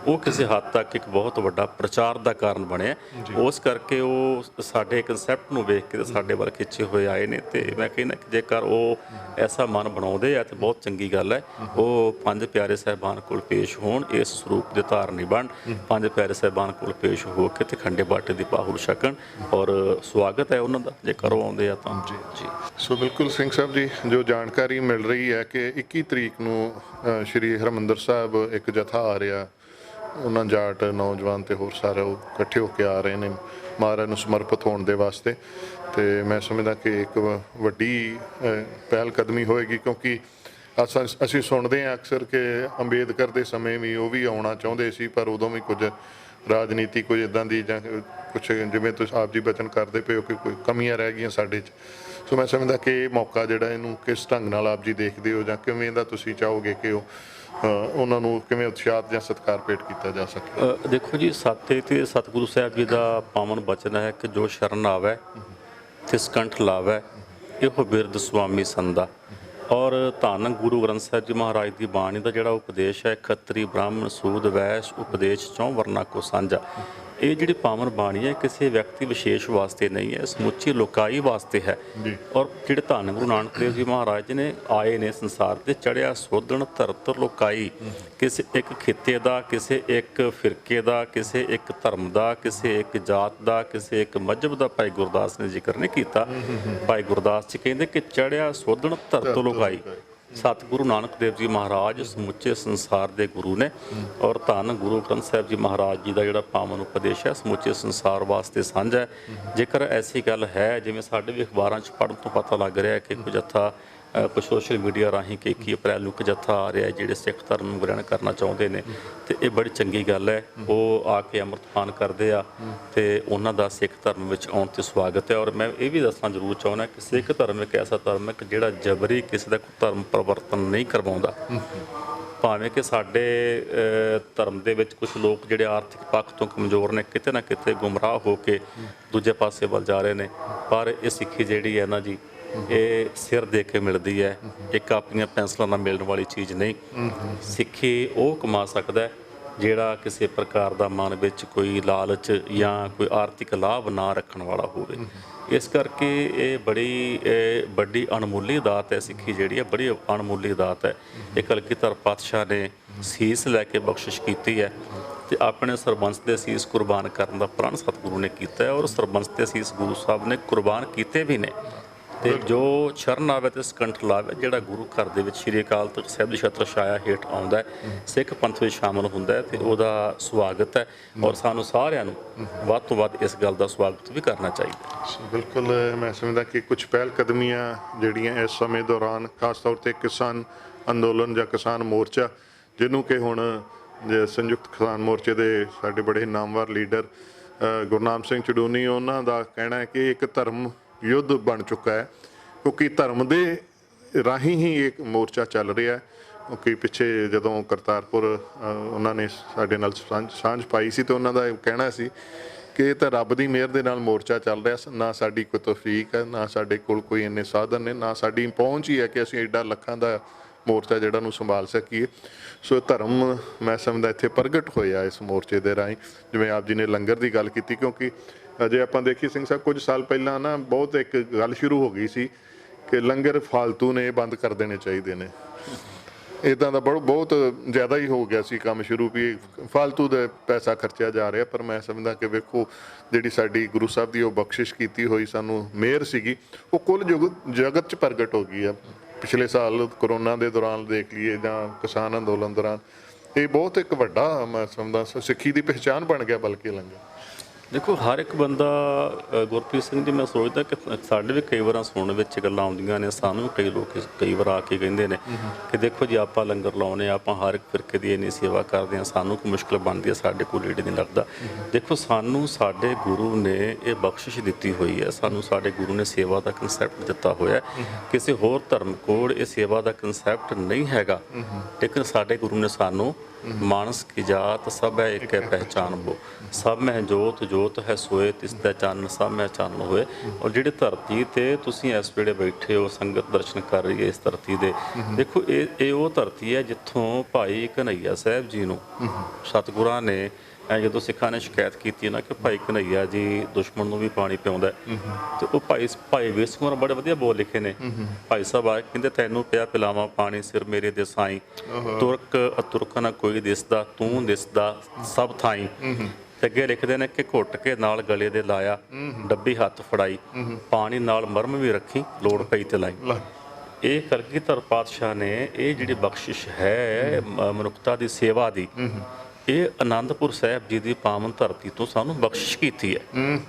ਉਹ ਕਿਸੇ ਹੱਦ ਤੱਕ ਇੱਕ ਬਹੁਤ ਵੱਡਾ ਪ੍ਰਚਾਰ ਦਾ ਕਾਰਨ ਬਣਿਆ। ਉਸ ਕਰਕੇ ਉਹ ਸਾਡੇ ਕਨਸੈਪਟ ਨੂੰ ਵੇਖ ਕੇ ਸਾਡੇ ਵੱਲ ਖਿੱਚੇ ਹੋਏ ਆਏ ਨੇ ਤੇ ਮੈਂ ਕਹਿੰਦਾ ਕਿ ਜੇਕਰ ਉਹ ਐਸਾ ਮਨ ਬਣਾਉਂਦੇ ਆ ਤਾਂ ਬਹੁਤ ਚੰਗੀ ਗੱਲ ਹੈ। ਉਹ ਪੰਜ ਪਿਆਰੇ ਸਾਹਿਬਾਨ ਕੋਲ ਪੇਸ਼ ਹੋਣ, ਇਸ ਸਰੂਪ ਦੇ ਧਾਰਨੀ ਬਣ, ਪੰਜ ਪਿਆਰੇ ਸਾਹਿਬਾਨ ਕੋਲ ਪੇਸ਼ ਹੋ ਕੇ ਤੇ ਖੰਡੇ ਬਾਟੇ ਦੀ ਪਾਹੁਲ ਛਕਣ ਔਰ ਸਵਾਗਤ ਹੈ ਉਹਨਾਂ ਦਾ ਜੇਕਰ ਉਹ ਆਉਂਦੇ ਆ ਤਾਂ। ਜੀ ਸੋ ਬਿਲਕੁਲ ਸਿੰਘ ਸਾਹਿਬ ਜੀ, ਜੋ ਜਾਣਕਾਰੀ ਮਿਲ ਰਹੀ ਹੈ ਕਿ 21 ਤਰੀਕ ਨੂੰ ਸ਼੍ਰੀ ਹਰਿਮੰਦਰ ਸਾਹਿਬ ਇੱਕ ਜਥਾ ਆ ਰਿਹਾ, ਉਹਨਾਂ ਜਾਟ ਨੌਜਵਾਨ ਤੇ ਹੋਰ ਸਾਰੇ ਉਹ ਇਕੱਠੇ ਹੋ ਕੇ ਆ ਰਹੇ ਨੇ ਮਹਾਰਾਜ ਨੂੰ ਸਮਰਪਿਤ ਹੋਣ ਦੇ ਵਾਸਤੇ। ਤੇ ਮੈਂ ਸਮਝਦਾ ਕਿ ਇੱਕ ਵੱਡੀ ਪਹਿਲ ਕਦਮੀ ਹੋਏਗੀ, ਕਿਉਂਕਿ ਅਸੀਂ ਸੁਣਦੇ ਹਾਂ ਅਕਸਰ ਕਿ ਅੰਬੇਦਕਰ ਦੇ ਸਮੇਂ ਵੀ ਉਹ ਵੀ ਆਉਣਾ ਚਾਹੁੰਦੇ ਸੀ, ਪਰ ਉਦੋਂ ਵੀ ਕੁਝ ਰਾਜਨੀਤੀ ਕੁਝ ਇੱਦਾਂ ਦੀ ਜਾਂ ਕੁਛ ਜਿਵੇਂ ਤੁਸੀਂ ਆਪ ਜੀ ਬਚਨ ਕਰਦੇ ਪਏ ਹੋ ਕਿ ਕੋਈ ਕਮੀਆਂ ਰਹਿ ਗਈਆਂ ਸਾਡੇ 'ਚ। ਸੋ ਮੈਂ ਸਮਝਦਾ ਕਿ ਇਹ ਮੌਕਾ ਜਿਹੜਾ ਇਹਨੂੰ ਕਿਸ ਢੰਗ ਨਾਲ ਆਪ ਜੀ ਦੇਖਦੇ ਹੋ ਜਾਂ ਕਿਵੇਂ ਦਾ ਤੁਸੀਂ ਚਾਹੋਗੇ ਕਿ ਉਹ ਉਹਨਾਂ ਨੂੰ ਕਿਵੇਂ ਉਤਸ਼ਾਹਿਤ ਜਾਂ ਸਤਿਕਾਰ ਭੇਟ ਕੀਤਾ ਜਾ ਸਕੇ? ਦੇਖੋ ਜੀ, ਸਾਤੇ ਤੇ ਸਤਿਗੁਰੂ ਸਾਹਿਬ ਜੀ ਦਾ ਪਾਵਨ ਬਚਨ ਹੈ ਕਿ ਜੋ ਸ਼ਰਨ ਆਵੈ ਤਿਸ ਕੰਠ ਲਾਵੈ ਇਹੋ ਬਿਰਧ ਸੁਆਮੀ ਸੰਦਾ। ਔਰ ਧੰਨ ਗੁਰੂ ਗ੍ਰੰਥ ਸਾਹਿਬ ਜੀ ਮਹਾਰਾਜ ਦੀ ਬਾਣੀ ਦਾ ਜਿਹੜਾ ਉਪਦੇਸ਼ ਹੈ, ਖੱਤਰੀ ਬ੍ਰਾਹਮਣ ਸੂਦ ਵੈਸ਼ ਉਪਦੇਸ਼ ਚੌਂ ਵਰਨਾ ਕੋ ਸਾਂਝਾ, ਇਹ ਜਿਹੜੀ ਪਾਵਨ ਬਾਣੀ ਹੈ ਕਿਸੇ ਵਿਅਕਤੀ ਵਿਸ਼ੇਸ਼ ਵਾਸਤੇ ਨਹੀਂ ਹੈ, ਸਮੁੱਚੀ ਲੋਕਾਈ ਵਾਸਤੇ ਹੈ। ਔਰ ਜਿਹੜੇ ਧੰਨ ਗੁਰੂ ਨਾਨਕ ਦੇਵ ਜੀ ਮਹਾਰਾਜ ਜੀ ਨੇ ਆਏ ਨੇ ਸੰਸਾਰ ਤੇ, ਚੜਿਆ ਸੋਧਣ ਧਰਤ ਲੋਕਾਈ, ਕਿਸੇ ਇੱਕ ਖਿੱਤੇ ਦਾ, ਕਿਸੇ ਇੱਕ ਫਿਰਕੇ ਦਾ, ਕਿਸੇ ਇੱਕ ਧਰਮ ਦਾ, ਕਿਸੇ ਇੱਕ ਜਾਤ ਦਾ, ਕਿਸੇ ਇੱਕ ਮਜ਼ਹਬ ਦਾ ਭਾਈ ਗੁਰਦਾਸ ਨੇ ਜ਼ਿਕਰ ਨਹੀਂ ਕੀਤਾ। ਭਾਈ ਗੁਰਦਾਸ ਜੀ ਕਹਿੰਦੇ ਕਿ ਚੜਿਆ ਸੋਧਣ ਧਰਤ ਲੋਕਾਈ। ਸਤਿਗੁਰੂ ਨਾਨਕ ਦੇਵ ਜੀ ਮਹਾਰਾਜ ਸਮੁੱਚੇ ਸੰਸਾਰ ਦੇ ਗੁਰੂ ਨੇ ਔਰ ਧੰਨ ਗੁਰੂ ਗ੍ਰੰਥ ਸਾਹਿਬ ਜੀ ਮਹਾਰਾਜ ਜੀ ਦਾ ਜਿਹੜਾ ਪਾਵਨ ਉਪਦੇਸ਼ ਹੈ ਸਮੁੱਚੇ ਸੰਸਾਰ ਵਾਸਤੇ ਸਾਂਝਾ ਹੈ। ਜੇਕਰ ਐਸੀ ਗੱਲ ਹੈ, ਜਿਵੇਂ ਸਾਡੇ ਵੀ ਅਖਬਾਰਾਂ 'ਚ ਪੜ੍ਹਨ ਤੋਂ ਪਤਾ ਲੱਗ ਰਿਹਾ ਕਿ ਕੋਈ ਜੱਥਾ ਕੁਝ ਸੋਸ਼ਲ ਮੀਡੀਆ ਰਾਹੀਂ ਕਿ 21 ਅਪ੍ਰੈਲ ਨੂੰ ਇੱਕ ਜੱਥਾ ਆ ਰਿਹਾ ਜਿਹੜੇ ਸਿੱਖ ਧਰਮ ਨੂੰ ਗ੍ਰਹਿਣ ਕਰਨਾ ਚਾਹੁੰਦੇ ਨੇ, ਤੇ ਇਹ ਬੜੀ ਚੰਗੀ ਗੱਲ ਹੈ। ਉਹ ਆ ਕੇ ਅੰਮ੍ਰਿਤਪਾਨ ਕਰਦੇ ਆ ਤੇ ਉਹਨਾਂ ਦਾ ਸਿੱਖ ਧਰਮ ਵਿੱਚ ਆਉਣ 'ਤੇ ਸਵਾਗਤ ਹੈ। ਔਰ ਮੈਂ ਇਹ ਵੀ ਦੱਸਣਾ ਜ਼ਰੂਰ ਚਾਹੁੰਦਾ ਕਿ ਸਿੱਖ ਧਰਮ ਇੱਕ ਐਸਾ ਧਰਮ ਹੈ ਕਿ ਜਿਹੜਾ ਜਬਰੀ ਕਿਸੇ ਦਾ ਕੋਈ ਧਰਮ ਪਰਿਵਰਤਨ ਨਹੀਂ ਕਰਵਾਉਂਦਾ। ਭਾਵੇਂ ਕਿ ਸਾਡੇ ਧਰਮ ਦੇ ਵਿੱਚ ਕੁਝ ਲੋਕ ਜਿਹੜੇ ਆਰਥਿਕ ਪੱਖ ਤੋਂ ਕਮਜ਼ੋਰ ਨੇ, ਕਿਤੇ ਨਾ ਕਿਤੇ ਗੁੰਮਰਾਹ ਹੋ ਕੇ ਦੂਜੇ ਪਾਸੇ ਵੱਲ ਜਾ ਰਹੇ ਨੇ, ਪਰ ਇਹ ਸਿੱਖੀ ਜਿਹੜੀ ਹੈ ਨਾ ਜੀ, ਇਹ ਸਿਰ ਦੇ ਕੇ ਮਿਲਦੀ ਹੈ। ਇੱਕ ਆਪਣੀਆਂ ਪੈਨਸਲਾਂ ਨਾਲ ਮਿਲਣ ਵਾਲੀ ਚੀਜ਼ ਨਹੀਂ। ਸਿੱਖੀ ਉਹ ਕਮਾ ਸਕਦਾ ਜਿਹੜਾ ਕਿਸੇ ਪ੍ਰਕਾਰ ਦਾ ਮਨ ਵਿੱਚ ਕੋਈ ਲਾਲਚ ਜਾਂ ਕੋਈ ਆਰਥਿਕ ਲਾਭ ਨਾ ਰੱਖਣ ਵਾਲਾ ਹੋਵੇ। ਇਸ ਕਰਕੇ ਇਹ ਬੜੀ ਵੱਡੀ ਅਣਮੁੱਲੀ ਦਾਤ ਹੈ। ਸਿੱਖੀ ਜਿਹੜੀ ਹੈ ਬੜੀ ਅਣਮੁੱਲੀ ਦਾਤ ਹੈ। ਇਹ ਕਲਗੀਧਰ ਪਾਤਸ਼ਾਹ ਨੇ ਸੀਸ ਲੈ ਕੇ ਬਖਸ਼ਿਸ਼ ਕੀਤੀ ਹੈ ਤੇ ਆਪਣੇ ਸਰਬੰਸ ਦੇ ਸੀਸ ਕੁਰਬਾਨ ਕਰਨ ਦਾ ਪ੍ਰਣ ਸਤਿਗੁਰੂ ਨੇ ਕੀਤਾ ਹੈ। ਔਰ ਸਰਬੰਸ ਦੇ ਸੀਸ ਗੁਰੂ ਸਾਹਿਬ ਨੇ ਕੁਰਬਾਨ ਕੀਤੇ ਵੀ ਨੇ। ਤੇ ਜੋ ਸ਼ਰਨ ਆਵੇ ਤੇ ਸਕੰਠ ਲਾਵੇ, ਜਿਹੜਾ ਗੁਰੂ ਘਰ ਦੇ ਵਿੱਚ ਸ਼੍ਰੀ ਅਕਾਲ ਤਖਤ ਸਾਹਿਬ ਦੀ ਛਤਰ ਛਾਇਆ ਹੇਠ ਆਉਂਦਾ ਹੈ, ਸਿੱਖ ਪੰਥ ਵਿੱਚ ਸ਼ਾਮਲ ਹੁੰਦਾ ਹੈ, ਤੇ ਉਹਦਾ ਸਵਾਗਤ ਹੈ। ਔਰ ਸਾਨੂੰ ਸਾਰਿਆਂ ਨੂੰ ਵੱਧ ਤੋਂ ਵੱਧ ਇਸ ਗੱਲ ਦਾ ਸਵਾਗਤ ਵੀ ਕਰਨਾ ਚਾਹੀਦਾ। ਬਿਲਕੁਲ, ਮੈਂ ਸਮਝਦਾ ਕਿ ਕੁਝ ਪਹਿਲ ਕਦਮੀਆਂ ਜਿਹੜੀਆਂ ਇਸ ਸਮੇਂ ਦੌਰਾਨ ਖਾਸ ਤੌਰ ਤੇ ਕਿਸਾਨ ਅੰਦੋਲਨ ਜਾਂ ਕਿਸਾਨ ਮੋਰਚਾ, ਜਿਹਨੂੰ ਕਿ ਹੁਣ ਸੰਯੁਕਤ ਕਿਸਾਨ ਮੋਰਚੇ ਦੇ ਸਾਡੇ ਬੜੇ ਨਾਮਵਰ ਲੀਡਰ ਗੁਰਨਾਮ ਸਿੰਘ ਚੜੂਨੀ, ਉਹਨਾਂ ਦਾ ਕਹਿਣਾ ਹੈ ਕਿ ਇੱਕ ਧਰਮ ਯੁੱਧ ਬਣ ਚੁੱਕਾ ਹੈ, ਕਿਉਂਕਿ ਧਰਮ ਦੇ ਰਾਹੀਂ ਹੀ ਇੱਕ ਮੋਰਚਾ ਚੱਲ ਰਿਹਾ ਹੈ। ਕਿਉਂਕਿ ਪਿੱਛੇ ਜਦੋਂ ਕਰਤਾਰਪੁਰ ਉਹਨਾਂ ਨੇ ਸਾਡੇ ਨਾਲ ਸਾਂਝ ਪਾਈ ਸੀ ਤੇ ਉਹਨਾਂ ਦਾ ਇਹ ਕਹਿਣਾ ਸੀ ਕਿ ਇਹ ਤਾਂ ਰੱਬ ਦੀ ਮਿਹਰ ਦੇ ਨਾਲ ਮੋਰਚਾ ਚੱਲ ਰਿਹਾ, ਨਾ ਸਾਡੀ ਕੋਈ ਤੌਫੀਕ ਹੈ, ਨਾ ਸਾਡੇ ਕੋਲ ਕੋਈ ਇੰਨੇ ਸਾਧਨ ਨੇ, ਨਾ ਸਾਡੀ ਪਹੁੰਚ ਹੀ ਹੈ ਕਿ ਅਸੀਂ ਐਡਾ ਲੱਖਾਂ ਦਾ ਮੋਰਚਾ ਜਿਹੜਾ ਨੂੰ ਸੰਭਾਲ ਸਕੀਏ। ਸੋ ਧਰਮ ਮੈਂ ਸਮਝਦਾ ਇੱਥੇ ਪ੍ਰਗਟ ਹੋਇਆ ਇਸ ਮੋਰਚੇ ਦੇ ਰਾਹੀਂ। ਜਿਵੇਂ ਆਪ ਜੀ ਨੇ ਲੰਗਰ ਦੀ ਗੱਲ ਕੀਤੀ, ਕਿਉਂਕਿ ਅਜੇ ਆਪਾਂ ਦੇਖੀ ਸਿੰਘ ਸਾਹਿਬ ਕੁਝ ਸਾਲ ਪਹਿਲਾਂ ਨਾ ਬਹੁਤ ਇੱਕ ਗੱਲ ਸ਼ੁਰੂ ਹੋ ਗਈ ਸੀ ਕਿ ਲੰਗਰ ਫਾਲਤੂ ਨੇ, ਬੰਦ ਕਰ ਦੇਣੇ ਚਾਹੀਦੇ ਨੇ। ਇੱਦਾਂ ਦਾ ਬਹੁਤ ਜ਼ਿਆਦਾ ਹੀ ਹੋ ਗਿਆ ਸੀ ਕੰਮ ਸ਼ੁਰੂ, ਵੀ ਫਾਲਤੂ ਦਾ ਪੈਸਾ ਖਰਚਿਆ ਜਾ ਰਿਹਾ। ਪਰ ਮੈਂ ਸਮਝਦਾ ਕਿ ਵੇਖੋ, ਜਿਹੜੀ ਸਾਡੀ ਗੁਰੂ ਸਾਹਿਬ ਦੀ ਉਹ ਬਖਸ਼ਿਸ਼ ਕੀਤੀ ਹੋਈ ਸਾਨੂੰ ਮਿਹਰ ਸੀਗੀ, ਉਹ ਕੁੱਲ ਜਗਤ 'ਚ ਪ੍ਰਗਟ ਹੋ ਗਈ ਆ। ਪਿਛਲੇ ਸਾਲ ਕਰੋਨਾ ਦੇ ਦੌਰਾਨ ਦੇਖ ਲਈਏ ਜਾਂ ਕਿਸਾਨ ਅੰਦੋਲਨ ਦੌਰਾਨ, ਇਹ ਬਹੁਤ ਇੱਕ ਵੱਡਾ ਮੈਂ ਸਮਝਦਾ ਸਿੱਖੀ ਦੀ ਪਹਿਚਾਣ ਬਣ ਗਿਆ। ਬਲਕਿ ਲੰਗਰ ਦੇਖੋ, ਹਰ ਇੱਕ ਬੰਦਾ ਗੁਰਪ੍ਰੀਤ ਸਿੰਘ ਜੀ, ਮੈਂ ਸੋਚਦਾ ਕਿ ਸਾਡੇ ਵੀ ਕਈ ਵਾਰਾਂ ਸੁਣਨ ਵਿੱਚ ਗੱਲਾਂ ਆਉਂਦੀਆਂ ਨੇ, ਸਾਨੂੰ ਵੀ ਕਈ ਲੋਕ ਕਈ ਵਾਰ ਆ ਕੇ ਕਹਿੰਦੇ ਨੇ ਕਿ ਦੇਖੋ ਜੀ, ਆਪਾਂ ਲੰਗਰ ਲਾਉਣੇ, ਆਪਾਂ ਹਰ ਇੱਕ ਫਿਰਕੇ ਦੀ ਇੰਨੀ ਸੇਵਾ ਕਰਦੇ ਹਾਂ, ਸਾਨੂੰ ਕੋਈ ਮੁਸ਼ਕਿਲ ਬਣਦੀ ਹੈ, ਸਾਡੇ ਕੋਲ ਲੀੜੇ ਨਹੀਂ ਲੱਗਦਾ। ਦੇਖੋ, ਸਾਨੂੰ ਸਾਡੇ ਗੁਰੂ ਨੇ ਇਹ ਬਖਸ਼ਿਸ਼ ਦਿੱਤੀ ਹੋਈ ਹੈ, ਸਾਨੂੰ ਸਾਡੇ ਗੁਰੂ ਨੇ ਸੇਵਾ ਦਾ ਕਨਸੈਪਟ ਦਿੱਤਾ ਹੋਇਆ। ਕਿਸੇ ਹੋਰ ਧਰਮ ਕੋਲ ਇਹ ਸੇਵਾ ਦਾ ਕਨਸੈਪਟ ਨਹੀਂ ਹੈਗਾ, ਲੇਕਿਨ ਸਾਡੇ ਗੁਰੂ ਨੇ ਸਾਨੂੰ ਮਾਨਸ ਕੀ ਜਾਤ ਸਭ ਹੈ ਇੱਕ ਹੈ ਪਹਿਚਾਨ ਬੋ, ਸਭ ਮਹਿ ਜੋਤ ਜੋਤ ਹੈ ਸੋਏ, ਤਿਸ ਦਾ ਚਾਨਣ ਸਭ ਮਹਿ ਚਾਨਣ ਹੋਏ। ਔਰ ਜਿਹੜੀ ਧਰਤੀ ਤੇ ਤੁਸੀਂ ਇਸ ਵੇਲੇ ਬੈਠੇ ਹੋ, ਸੰਗਤ ਦਰਸ਼ਨ ਕਰ ਰਹੀ ਹੈ ਇਸ ਧਰਤੀ ਦੇ, ਦੇਖੋ ਇਹ ਉਹ ਧਰਤੀ ਹੈ ਜਿੱਥੋਂ ਭਾਈ ਕਨ੍ਹਈਆ ਸਾਹਿਬ ਜੀ ਨੂੰ ਸਤਿਗੁਰਾਂ ਨੇ, ਜਦੋਂ ਸਿੱਖਾਂ ਨੇ ਸ਼ਿਕਾਇਤ ਕੀਤੀ ਨਾ ਕਿ ਭਾਈ ਕਨ੍ਹਈਆ ਜੀ ਦੁਸ਼ਮਣ ਨੂੰ ਵੀ ਪਾਣੀ ਪਿਆਉਂਦਾ, ਤੇ ਉਹ ਭਾਈ ਵੀਰ ਸਿੰਘ ਹੋਰਾਂ ਬੜੇ ਵਧੀਆ ਬੋਲ ਲਿਖੇ ਨੇ। ਭਾਈ ਸਾਹਿਬ ਆ ਕਹਿੰਦੇ, ਤੈਨੂੰ ਪਿਆ ਪਿਲਾਵਾਂ ਪਾਣੀ ਸਿਰ ਮੇਰੇ ਦੇ ਸਾਈਂ, ਤੁਰਕ ਅਤੁਰਕ ਨਾ ਕੋਈ ਦਿਸਦਾ, ਤੂੰ ਦਿਸਦਾ ਸਭ ਥਾਈਂ। ਤੇ ਅੱਗੇ ਲਿਖਦੇ ਨੇ ਕਿ ਘੁੱਟ ਕੇ ਨਾਲ ਗਲੇ ਦੇ ਲਾਇਆ, ਡੱਬੀ ਹੱਥ ਫੜਾਈ, ਪਾਣੀ ਨਾਲ ਮਰਮ ਵੀ ਰੱਖੀ, ਲੋੜ ਪਈ ਤੇ ਲਾਈ। ਇਹ ਕਲਗੀਧਰ ਪਾਤਸ਼ਾਹ ਨੇ ਇਹ ਜਿਹੜੀ ਬਖਸ਼ਿਸ਼ ਹੈ ਮਨੁੱਖਤਾ ਦੀ ਸੇਵਾ ਦੀ, ਇਹ ਆਨੰਦਪੁਰ ਸਾਹਿਬ ਜੀ ਦੀ ਪਾਵਨ ਧਰਤੀ ਤੋਂ ਸਾਨੂੰ ਬਖਸ਼ਿਸ਼ ਕੀਤੀ ਹੈ।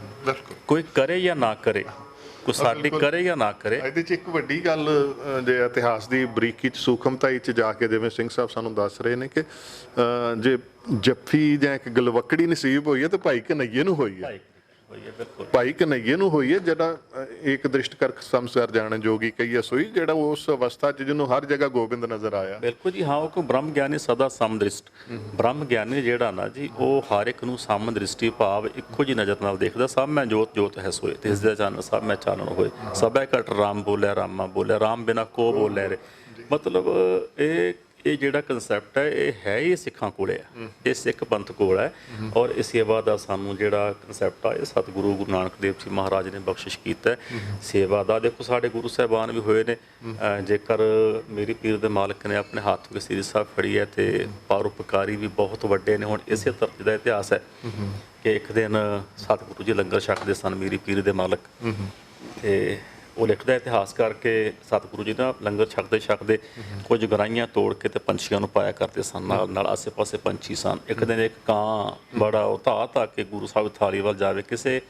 ਕੋਈ ਕਰੇ ਜਾਂ ਨਾ ਕਰੇ, ਕੋਈ ਸਾਡੀ ਕਰੇ ਜਾਂ ਨਾ ਕਰੇ। ਇਹਦੇ 'ਚ ਇੱਕ ਵੱਡੀ ਗੱਲ, ਜੇ ਇਤਿਹਾਸ ਦੀ ਬਰੀਕੀ 'ਚ ਸੂਖਮਤਾਈ 'ਚ ਜਾ ਕੇ ਜਿਵੇਂ ਸਿੰਘ ਸਾਹਿਬ ਸਾਨੂੰ ਦੱਸ ਰਹੇ ਨੇ ਕਿ ਜੇ ਜੱਫੀ ਜਾਂ ਇੱਕ ਗਲਵੱਕੜੀ ਨਸੀਬ ਹੋਈ ਹੈ ਤਾਂ ਭਾਈ ਕਨ੍ਹਈਏ ਨੂੰ ਹੋਈ ਹੈ। ਭਾਈ ਕਨ੍ਹਈਏ ਨੂੰ ਹੋਈ ਹੈ, ਜਿਹੜਾ ਇੱਕ ਦ੍ਰਿਸ਼ਟ ਕਰ ਸਮਝਰ ਜਾਣ ਜੋਗੀ ਕਹੀਏ ਸੋਈ, ਜਿਹੜਾ ਉਸ ਅਵਸਥਾ 'ਚ ਜਿਹਨੂੰ ਹਰ ਜਗ੍ਹਾ ਗੋਬਿੰਦ ਨਜ਼ਰ ਆਇਆ। ਬਿਲਕੁਲ ਜੀ, ਹਾਂ। ਉਹ ਕੋਈ ਬ੍ਰਹਮ ਗਿਆਨੀ ਸਦਾ ਸਮਦ੍ਰਿਸ਼ਟ, ਬ੍ਰਹਮ ਗਿਆਨੀ ਜਿਹੜਾ ਨਾ ਜੀ, ਉਹ ਹਰ ਇੱਕ ਨੂੰ ਸਮਦ੍ਰਿਸ਼ਟੀ ਭਾਵ ਇੱਕੋ ਜਿਹੀ ਨਜ਼ਰ ਨਾਲ ਦੇਖਦਾ। ਸਭ ਮੈਂ ਜੋਤ ਜੋਤ ਹੈ ਸੋਏ, ਤੇ ਇਸ ਦਾ ਚਾਨਣ ਸਭ ਮੈਂ ਚਾਨਣ ਹੋਏ, ਸਭੈ ਘਟ ਰਾਮ ਬੋਲਿਆ ਰਾਮਾ ਬੋਲਿਆ, ਰਾਮ ਬਿਨਾ ਕੋ ਬੋਲੇ ਰੇ। ਮਤਲਬ ਇਹ ਜਿਹੜਾ ਕਨਸੈਪਟ ਹੈ, ਇਹ ਹੈ ਹੀ ਸਿੱਖਾਂ ਕੋਲ ਹੈ, ਇਹ ਸਿੱਖ ਪੰਥ ਕੋਲ ਹੈ। ਔਰ ਇਸ ਸੇਵਾ ਦਾ ਸਾਨੂੰ ਜਿਹੜਾ ਕਨਸੈਪਟ ਆ, ਇਹ ਸਤਿਗੁਰੂ ਗੁਰੂ ਨਾਨਕ ਦੇਵ ਜੀ ਮਹਾਰਾਜ ਨੇ ਬਖਸ਼ਿਸ਼ ਕੀਤਾ ਸੇਵਾ ਦਾ। ਦੇਖੋ, ਸਾਡੇ ਗੁਰੂ ਸਾਹਿਬਾਨ ਵੀ ਹੋਏ ਨੇ, ਜੇਕਰ ਮੇਰੀ ਪੀਰ ਦੇ ਮਾਲਕ ਨੇ ਆਪਣੇ ਹੱਥ ਵਿੱਚ ਸ੍ਰੀ ਸਾਹਿਬ ਫੜੀ ਹੈ, ਤੇ ਪਰਉਪਕਾਰੀ ਵੀ ਬਹੁਤ ਵੱਡੇ ਨੇ। ਹੁਣ ਇਸੇ ਧਰਤੀ ਦਾ ਇਤਿਹਾਸ ਹੈ ਕਿ ਇੱਕ ਦਿਨ ਸਤਿਗੁਰੂ ਜੀ ਲੰਗਰ ਛਕਦੇ ਸਨ, ਮੇਰੀ ਪੀਰ ਦੇ ਮਾਲਕ, ਤੇ ਉਹ ਲਿਖਦਾ ਇਤਿਹਾਸ ਕਰਕੇ ਸਤਿਗੁਰੂ ਜੀ ਨਾ ਲੰਗਰ ਛਕਦੇ ਕੁਝ ਗਰਾਈਆਂ ਤੋੜ ਕੇ ਤੇ ਪੰਛੀਆਂ ਨੂੰ ਪਾਇਆ ਕਰਦੇ ਸਨ, ਨਾਲ ਆਸੇ-ਪਾਸੇ ਪੰਛੀ ਸਨ। ਇੱਕ ਦਿਨ ਇੱਕ ਕਾਂ ਬੜਾ ਉਹ ਧਾ ਕੇ ਗੁਰੂ ਸਾਹਿਬ ਥਾਲੀ ਵੱਲ ਜਾਵੇ, ਕਿਸੇ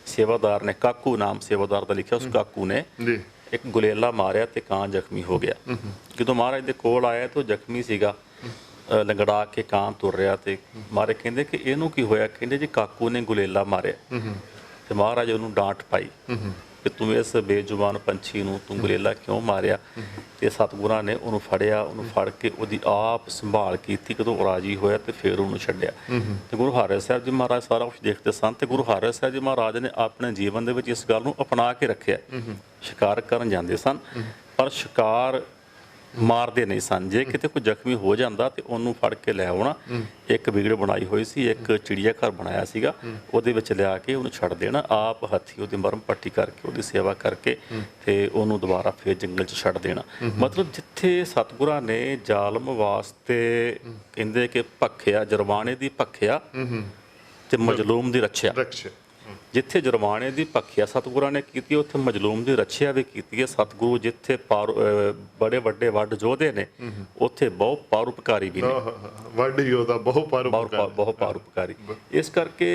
ਸੇਵਾਦਾਰ ਨੇ, ਕਾਕੂ ਨਾਮ ਸੇਵਾਦਾਰ ਦਾ ਲਿਖਿਆ, ਉਸ ਕਾਕੂ ਨੇ ਇੱਕ ਗੁਲੇਲਾ ਮਾਰਿਆ ਤੇ ਕਾਂ ਜ਼ਖਮੀ ਹੋ ਗਿਆ। ਜਦੋਂ ਮਹਾਰਾਜ ਦੇ ਕੋਲ ਆਇਆ ਤਾਂ ਉਹ ਜ਼ਖਮੀ ਸੀਗਾ, ਲੰਗੜਾ ਕੇ ਕਾਂ ਤੁਰ ਰਿਹਾ ਤੇ ਮਹਾਰਾਜ ਕਹਿੰਦੇ ਕਿ ਇਹਨੂੰ ਕੀ ਹੋਇਆ? ਕਹਿੰਦੇ ਜੀ ਕਾਕੂ ਨੇ ਗੁਲੇਲਾ ਮਾਰਿਆ। ਤੇ ਮਹਾਰਾਜ ਉਹਨੂੰ ਡਾਂਟ ਪਾਈ ਕਿ ਤੂੰ ਇਸ ਬੇਜ਼ੁਬਾਨ ਪੰਛੀ ਨੂੰ ਤੂੰ ਗੁਲੇਲਾ ਕਿਉਂ ਮਾਰਿਆ? ਤੇ ਸਤਿਗੁਰਾਂ ਨੇ ਉਹਨੂੰ ਫੜਿਆ, ਉਹਨੂੰ ਫੜ ਕੇ ਉਹਦੀ ਆਪ ਸੰਭਾਲ ਕੀਤੀ। ਕਦੋਂ ਰਾਜੀ ਹੋਇਆ ਤੇ ਫਿਰ ਉਹਨੂੰ ਛੱਡਿਆ। ਤੇ ਗੁਰੂ ਹਰਿ ਸਾਹਿਬ ਜੀ ਮਹਾਰਾਜ ਸਾਰਾ ਕੁਝ ਦੇਖਦੇ ਸਨ ਤੇ ਗੁਰੂ ਹਰਿ ਸਾਹਿਬ ਜੀ ਮਹਾਰਾਜ ਨੇ ਆਪਣੇ ਜੀਵਨ ਦੇ ਵਿੱਚ ਇਸ ਗੱਲ ਨੂੰ ਅਪਣਾ ਕੇ ਰੱਖਿਆ। ਸ਼ਿਕਾਰ ਕਰਨ ਜਾਂਦੇ ਸਨ ਪਰ ਸ਼ਿਕਾਰ ਮਾਰਦੇ ਨਹੀਂ ਸਨ। ਜੇ ਕਿਤੇ ਕੋਈ ਜ਼ਖਮੀ ਹੋ ਜਾਂਦਾ ਤੇ ਉਹਨੂੰ ਫੜ ਕੇ ਲੈ ਆਉਣਾ। ਇੱਕ ਵਿਗੜ ਬਣਾਈ ਹੋਈ ਸੀ, ਇੱਕ ਚਿੜੀਆ ਘਰ ਬਣਾਇਆ ਸੀਗਾ, ਉਹਦੇ ਵਿੱਚ ਲਿਆ ਕੇ ਉਹਨੂੰ ਛੱਡ ਦੇਣਾ। ਆਪ ਹੱਥੀਂ ਉਹਦੀ ਮਰਮ ਪੱਟੀ ਕਰਕੇ ਉਹਦੀ ਸੇਵਾ ਕਰਕੇ ਤੇ ਉਹਨੂੰ ਦੁਬਾਰਾ ਫੇਰ ਜੰਗਲ 'ਚ ਛੱਡ ਦੇਣਾ। ਮਤਲਬ ਜਿੱਥੇ ਸਤਿਗੁਰਾਂ ਨੇ ਜ਼ਾਲਮ ਵਾਸਤੇ ਕਹਿੰਦੇ ਕਿ ਭਖਿਆ, ਜੁਰਮਾਨੇ ਦੀ ਭਖਿਆ ਤੇ ਮਜ਼ਲੂਮ ਦੀ ਰੱਖਿਆ। ਜਿੱਥੇ ਜੁਰਮਾਨੇ ਦੀ ਭਖਿਆ ਸਤਿਗੁਰਾਂ ਨੇ ਕੀਤੀ, ਉੱਥੇ ਮਜ਼ਲੂਮ ਦੀ ਰੱਖਿਆ ਵੀ ਕੀਤੀ ਹੈ। ਸਤਿਗੁਰੂ ਜਿੱਥੇ ਬੜੇ ਵੱਡੇ ਵੱਡ ਯੋਧੇ ਨੇ, ਉੱਥੇ ਬਹੁਤ ਪਰਉਪਕਾਰੀ ਵੀ ਨੇ। ਵੱਡ ਯੋਧਾ ਬਹੁਤ ਪਰਉਪਕਾਰੀ। ਇਸ ਕਰਕੇ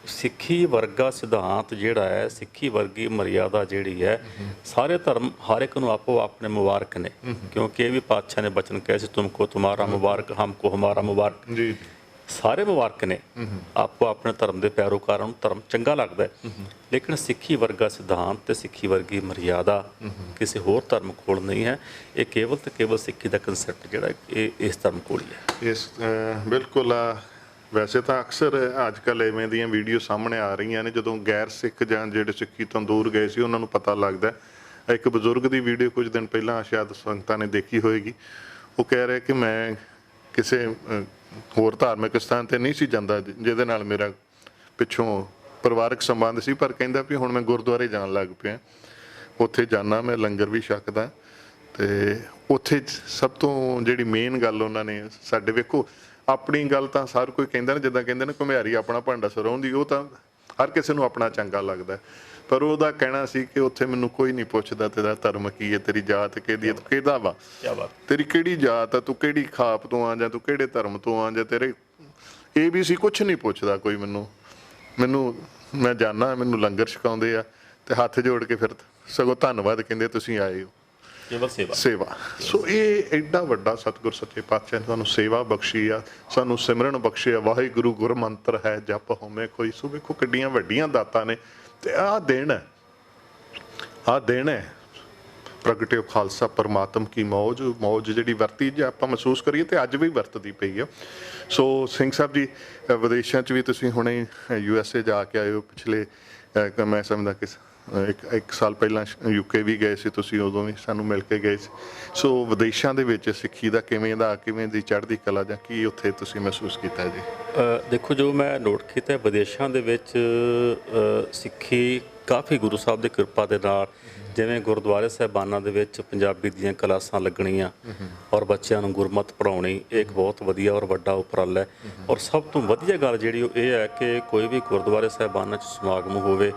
ਸਿੱਖੀ ਵਰਗਾ ਸਿਧਾਂਤ ਜਿਹੜਾ ਹੈ, ਸਿੱਖੀ ਵਰਗੀ ਮਰਿਆਦਾ ਜਿਹੜੀ ਹੈ, ਸਾਰੇ ਧਰਮ ਹਰ ਇੱਕ ਨੂੰ ਆਪੋ ਆਪਣੇ ਮੁਬਾਰਕ ਨੇ। ਕਿਉਂਕਿ ਇਹ ਵੀ ਪਾਤਸ਼ਾਹ ਨੇ ਬਚਨ ਕਹੇ ਸੀ, ਤੁਮਕੋ ਤੁਮਾਰਾ ਮੁਬਾਰਕ, ਹਮਕੋ ਹਮਾਰਾ ਮੁਬਾਰਕ। ਜੀ ਸਾਰੇ ਮੁਬਾਰਕ ਨੇ। ਆਪੋ ਆਪਣੇ ਧਰਮ ਦੇ ਪੈਰੋਕਾਰਾਂ ਨੂੰ ਧਰਮ ਚੰਗਾ ਲੱਗਦਾ ਹੈ, ਲੇਕਿਨ ਸਿੱਖੀ ਵਰਗਾ ਸਿਧਾਂਤ ਤੇ ਸਿੱਖੀ ਵਰਗੀ ਮਰਿਆਦਾ ਕਿਸੇ ਹੋਰ ਧਰਮ ਕੋਲ ਨਹੀਂ ਹੈ। ਇਹ ਕੇਵਲ ਤੇ ਕੇਵਲ ਸਿੱਖੀ ਦਾ ਕਨਸੈਪਟ ਜਿਹੜਾ ਇਹ ਇਸ ਧਰਮ ਕੋਲ ਹੀ ਹੈ। ਇਸ ਬਿਲਕੁਲ ਵੈਸੇ ਤਾਂ ਅਕਸਰ ਅੱਜ ਕੱਲ੍ਹ ਐਵੇਂ ਦੀਆਂ ਵੀਡੀਓ ਸਾਹਮਣੇ ਆ ਰਹੀਆਂ ਨੇ, ਜਦੋਂ ਗੈਰ ਸਿੱਖ ਜਾਂ ਜਿਹੜੇ ਸਿੱਖੀ ਤੋਂ ਦੂਰ ਗਏ ਸੀ ਉਹਨਾਂ ਨੂੰ ਪਤਾ ਲੱਗਦਾ। ਇੱਕ ਬਜ਼ੁਰਗ ਦੀ ਵੀਡੀਓ ਕੁਝ ਦਿਨ ਪਹਿਲਾਂ ਸ਼ਾਇਦ ਸੰਗਤਾਂ ਨੇ ਦੇਖੀ ਹੋਏਗੀ। ਉਹ ਕਹਿ ਰਿਹਾ ਕਿ ਮੈਂ ਕਿਸੇ ਹੋਰ ਧਾਰਮਿਕ ਸਥਾਨ 'ਤੇ ਨਹੀਂ ਸੀ ਜਾਂਦਾ ਜਿਹਦੇ ਨਾਲ ਮੇਰਾ ਪਿੱਛੋਂ ਪਰਿਵਾਰਕ ਸੰਬੰਧ ਸੀ, ਪਰ ਕਹਿੰਦਾ ਵੀ ਹੁਣ ਮੈਂ ਗੁਰਦੁਆਰੇ ਜਾਣ ਲੱਗ ਪਿਆ, ਉੱਥੇ ਜਾਂਦਾ, ਮੈਂ ਲੰਗਰ ਵੀ ਛਕਦਾ। ਅਤੇ ਉੱਥੇ ਸਭ ਤੋਂ ਜਿਹੜੀ ਮੇਨ ਗੱਲ ਉਹਨਾਂ ਨੇ ਸਾਡੇ, ਵੇਖੋ ਆਪਣੀ ਗੱਲ ਤਾਂ ਹਰ ਕੋਈ ਕਹਿੰਦਾ ਨਾ, ਜਿੱਦਾਂ ਕਹਿੰਦੇ ਨੇ ਘੁਮਿਆਰੀ ਆਪਣਾ ਭਾਂਡਾ ਸਰੋਂਦੀ, ਉਹ ਤਾਂ ਹਰ ਕਿਸੇ ਨੂੰ ਆਪਣਾ ਚੰਗਾ ਲੱਗਦਾ। ਪਰ ਉਹਦਾ ਕਹਿਣਾ ਸੀ ਕਿ ਉੱਥੇ ਮੈਨੂੰ ਕੋਈ ਨਹੀਂ ਪੁੱਛਦਾ ਤੇਰਾ ਧਰਮ ਕੀ ਹੈ, ਤੇਰੀ ਜਾਤ ਕਿਹਦੀ ਹੈ, ਤੂੰ ਕਿਹਦਾ ਵਾ, ਤੇਰੀ ਕਿਹੜੀ ਜਾਤ ਆ, ਤੂੰ ਕਿਹੜੀ ਖਾਪ ਤੋਂ ਆ, ਜਾਂ ਤੂੰ ਕਿਹੜੇ ਧਰਮ ਤੋਂ ਆ, ਜਾਂ ਤੇਰੇ ABC ਕੁਛ ਨਹੀਂ ਪੁੱਛਦਾ ਕੋਈ। ਮੈਨੂੰ ਮੈਂ ਜਾਂਦਾ, ਮੈਨੂੰ ਲੰਗਰ ਛਕਾਉਂਦੇ ਆ ਤੇ ਹੱਥ ਜੋੜ ਕੇ ਫਿਰ ਸਗੋਂ ਧੰਨਵਾਦ ਕਹਿੰਦੇ ਤੁਸੀਂ ਆਏ ਹੋ। ਕੇਵਲ ਸੇਵਾ। ਸੋ ਇਹ ਐਡਾ ਵੱਡਾ ਸਤਿਗੁਰ ਸੱਚੇ ਪਾਤਸ਼ਾਹ ਨੇ ਸਾਨੂੰ ਸੇਵਾ ਬਖਸ਼ੀ ਆ, ਸਾਨੂੰ ਸਿਮਰਨ ਬਖਸ਼ਿਆ। ਵਾਹਿਗੁਰੂ ਗੁਰ ਮੰਤਰ ਹੈ ਜਪ ਹੋਮੇ ਕੋਈ। ਸੋ ਵੇਖੋ ਕਿੱਡੀਆਂ ਵੱਡੀਆਂ ਦਾਤਾਂ ਨੇ। ਤੇ ਆਹ ਦੇਣ ਹੈ ਪ੍ਰਗਟਿਓ ਖਾਲਸਾ ਪਰਮਾਤਮ ਕੀ ਮੌਜ ਜਿਹੜੀ ਵਰਤੀ ਜੇ ਆਪਾਂ ਮਹਿਸੂਸ ਕਰੀਏ ਤੇ ਅੱਜ ਵੀ ਵਰਤਦੀ ਪਈ ਆ। ਸੋ ਸਿੰਘ ਸਾਹਿਬ ਜੀ, ਵਿਦੇਸ਼ਾਂ 'ਚ ਵੀ ਤੁਸੀਂ ਹੁਣੇ USA ਜਾ ਕੇ ਆਏ ਹੋ। ਪਿਛਲੇ ਮੈਂ ਸਮਝਦਾ ਕਿ ਇੱਕ ਸਾਲ ਪਹਿਲਾਂ UK ਵੀ ਗਏ ਸੀ ਤੁਸੀਂ, ਉਦੋਂ ਵੀ ਸਾਨੂੰ ਮਿਲ ਕੇ ਗਏ ਸੀ। ਸੋ ਵਿਦੇਸ਼ਾਂ ਦੇ ਵਿੱਚ ਸਿੱਖੀ ਦਾ ਕਿਵੇਂ ਦੀ ਚੜ੍ਹਦੀ ਕਲਾ ਜਾਂ ਕੀ ਉੱਥੇ ਤੁਸੀਂ ਮਹਿਸੂਸ ਕੀਤਾ ਜੀ? ਦੇਖੋ, ਜੋ ਮੈਂ ਨੋਟ ਕੀਤਾ ਵਿਦੇਸ਼ਾਂ ਦੇ ਵਿੱਚ ਸਿੱਖੀ ਕਾਫੀ ਗੁਰੂ ਸਾਹਿਬ ਦੀ ਕਿਰਪਾ ਦੇ ਨਾਲ, ਜਿਵੇਂ ਗੁਰਦੁਆਰੇ ਸਾਹਿਬਾਨਾਂ ਦੇ ਵਿੱਚ ਪੰਜਾਬੀ ਦੀਆਂ ਕਲਾਸਾਂ ਲੱਗਣੀਆਂ ਔਰ ਬੱਚਿਆਂ ਨੂੰ ਗੁਰਮਤਿ ਪੜ੍ਹਾਉਣੀ, ਇਹ ਇੱਕ ਬਹੁਤ ਵਧੀਆ ਔਰ ਵੱਡਾ ਉਪਰਾਲਾ ਹੈ। ਔਰ ਸਭ ਤੋਂ ਵਧੀਆ ਗੱਲ ਜਿਹੜੀ ਉਹ ਇਹ ਹੈ ਕਿ ਕੋਈ ਵੀ ਗੁਰਦੁਆਰੇ ਸਾਹਿਬਾਨਾਂ 'ਚ ਸਮਾਗਮ ਹੋਵੇ